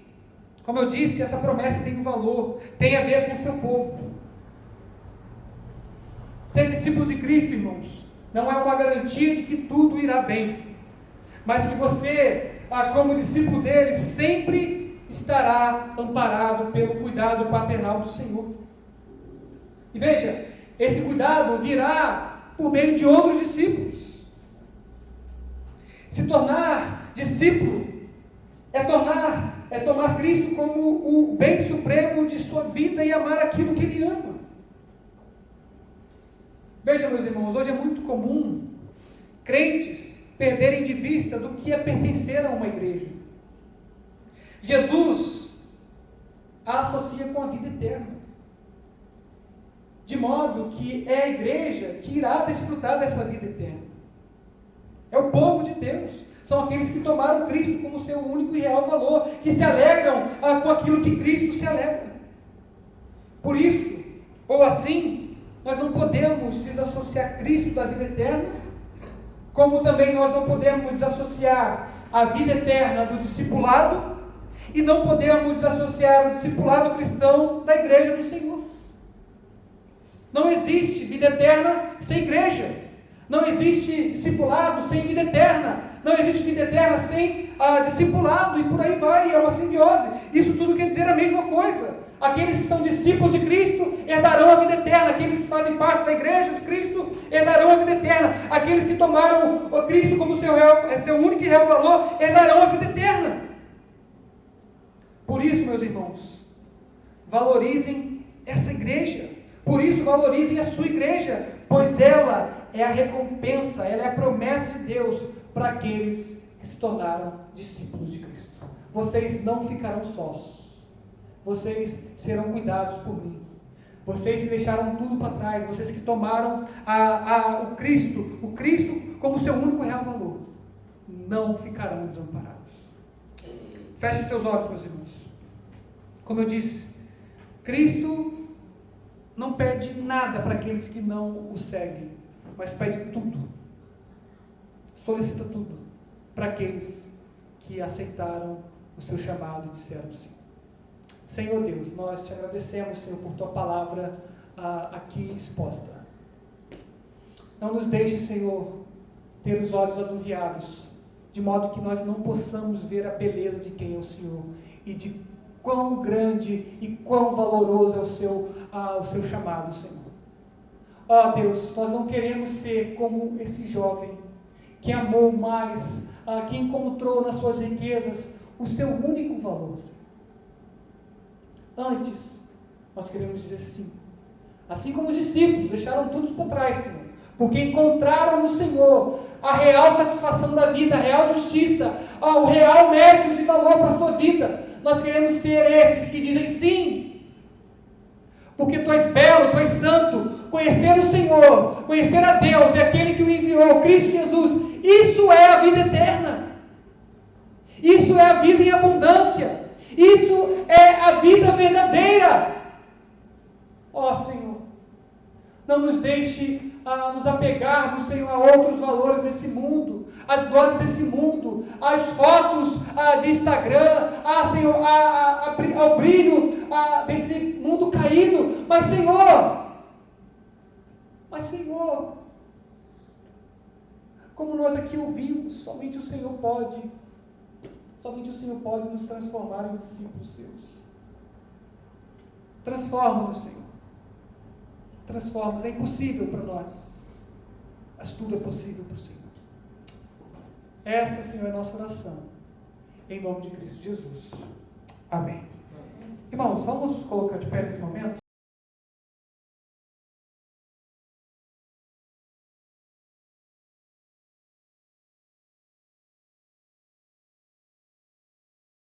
como eu disse, essa promessa tem um valor, tem a ver com o seu povo. Ser discípulo de Cristo, irmãos, não é uma garantia de que tudo irá bem, mas que você, como discípulo dele, sempre estará amparado pelo cuidado paternal do Senhor. E veja, esse cuidado virá por meio de outros discípulos. Se tornar discípulo é tomar Cristo como o bem supremo de sua vida e amar aquilo que Ele ama. Veja, meus irmãos, hoje é muito comum crentes perderem de vista do que é pertencer a uma igreja. Jesus a associa com a vida eterna, de modo que é a igreja que irá desfrutar dessa vida eterna. É o povo de Deus, são aqueles que tomaram Cristo como seu único e real valor, que se alegram com aquilo que Cristo se alegra. Por isso, ou assim, nós não podemos desassociar Cristo da vida eterna, como também nós não podemos desassociar a vida eterna do discipulado, e não podemos desassociar o discipulado cristão da igreja do Senhor. Não existe vida eterna sem igreja. Não existe discipulado sem vida eterna. Não existe vida eterna sem discipulado, e por aí vai, é uma simbiose. Isso tudo quer dizer a mesma coisa. Aqueles que são discípulos de Cristo herdarão a vida eterna. Aqueles que fazem parte da igreja de Cristo herdarão a vida eterna. Aqueles que tomaram o Cristo como seu único e real valor herdarão a vida eterna. Por isso, meus irmãos, valorizem essa igreja. Por isso, valorizem a sua igreja, pois ela é a recompensa, ela é a promessa de Deus para aqueles que se tornaram discípulos de Cristo. Vocês não ficarão sós. Vocês serão cuidados por mim. Vocês que deixaram tudo para trás, vocês que tomaram o Cristo como seu único e real valor, não ficarão desamparados. Feche seus olhos, meus irmãos. Como eu disse, Cristo não pede nada para aqueles que não o seguem, mas pede tudo. Solicita tudo para aqueles que aceitaram o seu chamado e disseram sim. Senhor Deus, nós te agradecemos, Senhor, por tua palavra aqui exposta. Não nos deixe, Senhor, ter os olhos anuviados, de modo que nós não possamos ver a beleza de quem é o Senhor e de quão grande e quão valoroso é o seu chamado, Senhor. Ó Deus, nós não queremos ser como esse jovem que amou mais, que encontrou nas suas riquezas o seu único valor, Senhor. Antes, nós queremos dizer sim. Assim como os discípulos deixaram tudo para trás, Senhor, porque encontraram no Senhor a real satisfação da vida, a real justiça, o real mérito de valor para a sua vida. Nós queremos ser esses que dizem sim, porque tu és belo, tu és santo. Conhecer o Senhor, conhecer a Deus e aquele que o enviou, Cristo Jesus, isso é a vida eterna. Isso é a vida em abundância. Isso é a vida verdadeira. Ó Senhor, não nos deixe nos apegarmos, Senhor, a outros valores desse mundo, as glórias desse mundo, as fotos de Instagram, Senhor, ao brilho desse mundo caído. Mas Senhor, como nós aqui ouvimos, somente o Senhor pode nos transformar em discípulos seus. Transforma-nos, Senhor. Transforma-nos. É impossível para nós, mas tudo é possível para o Senhor. Essa, Senhor, é a nossa oração. Em nome de Cristo Jesus. Amém. Irmãos, vamos colocar de pé nesse momento.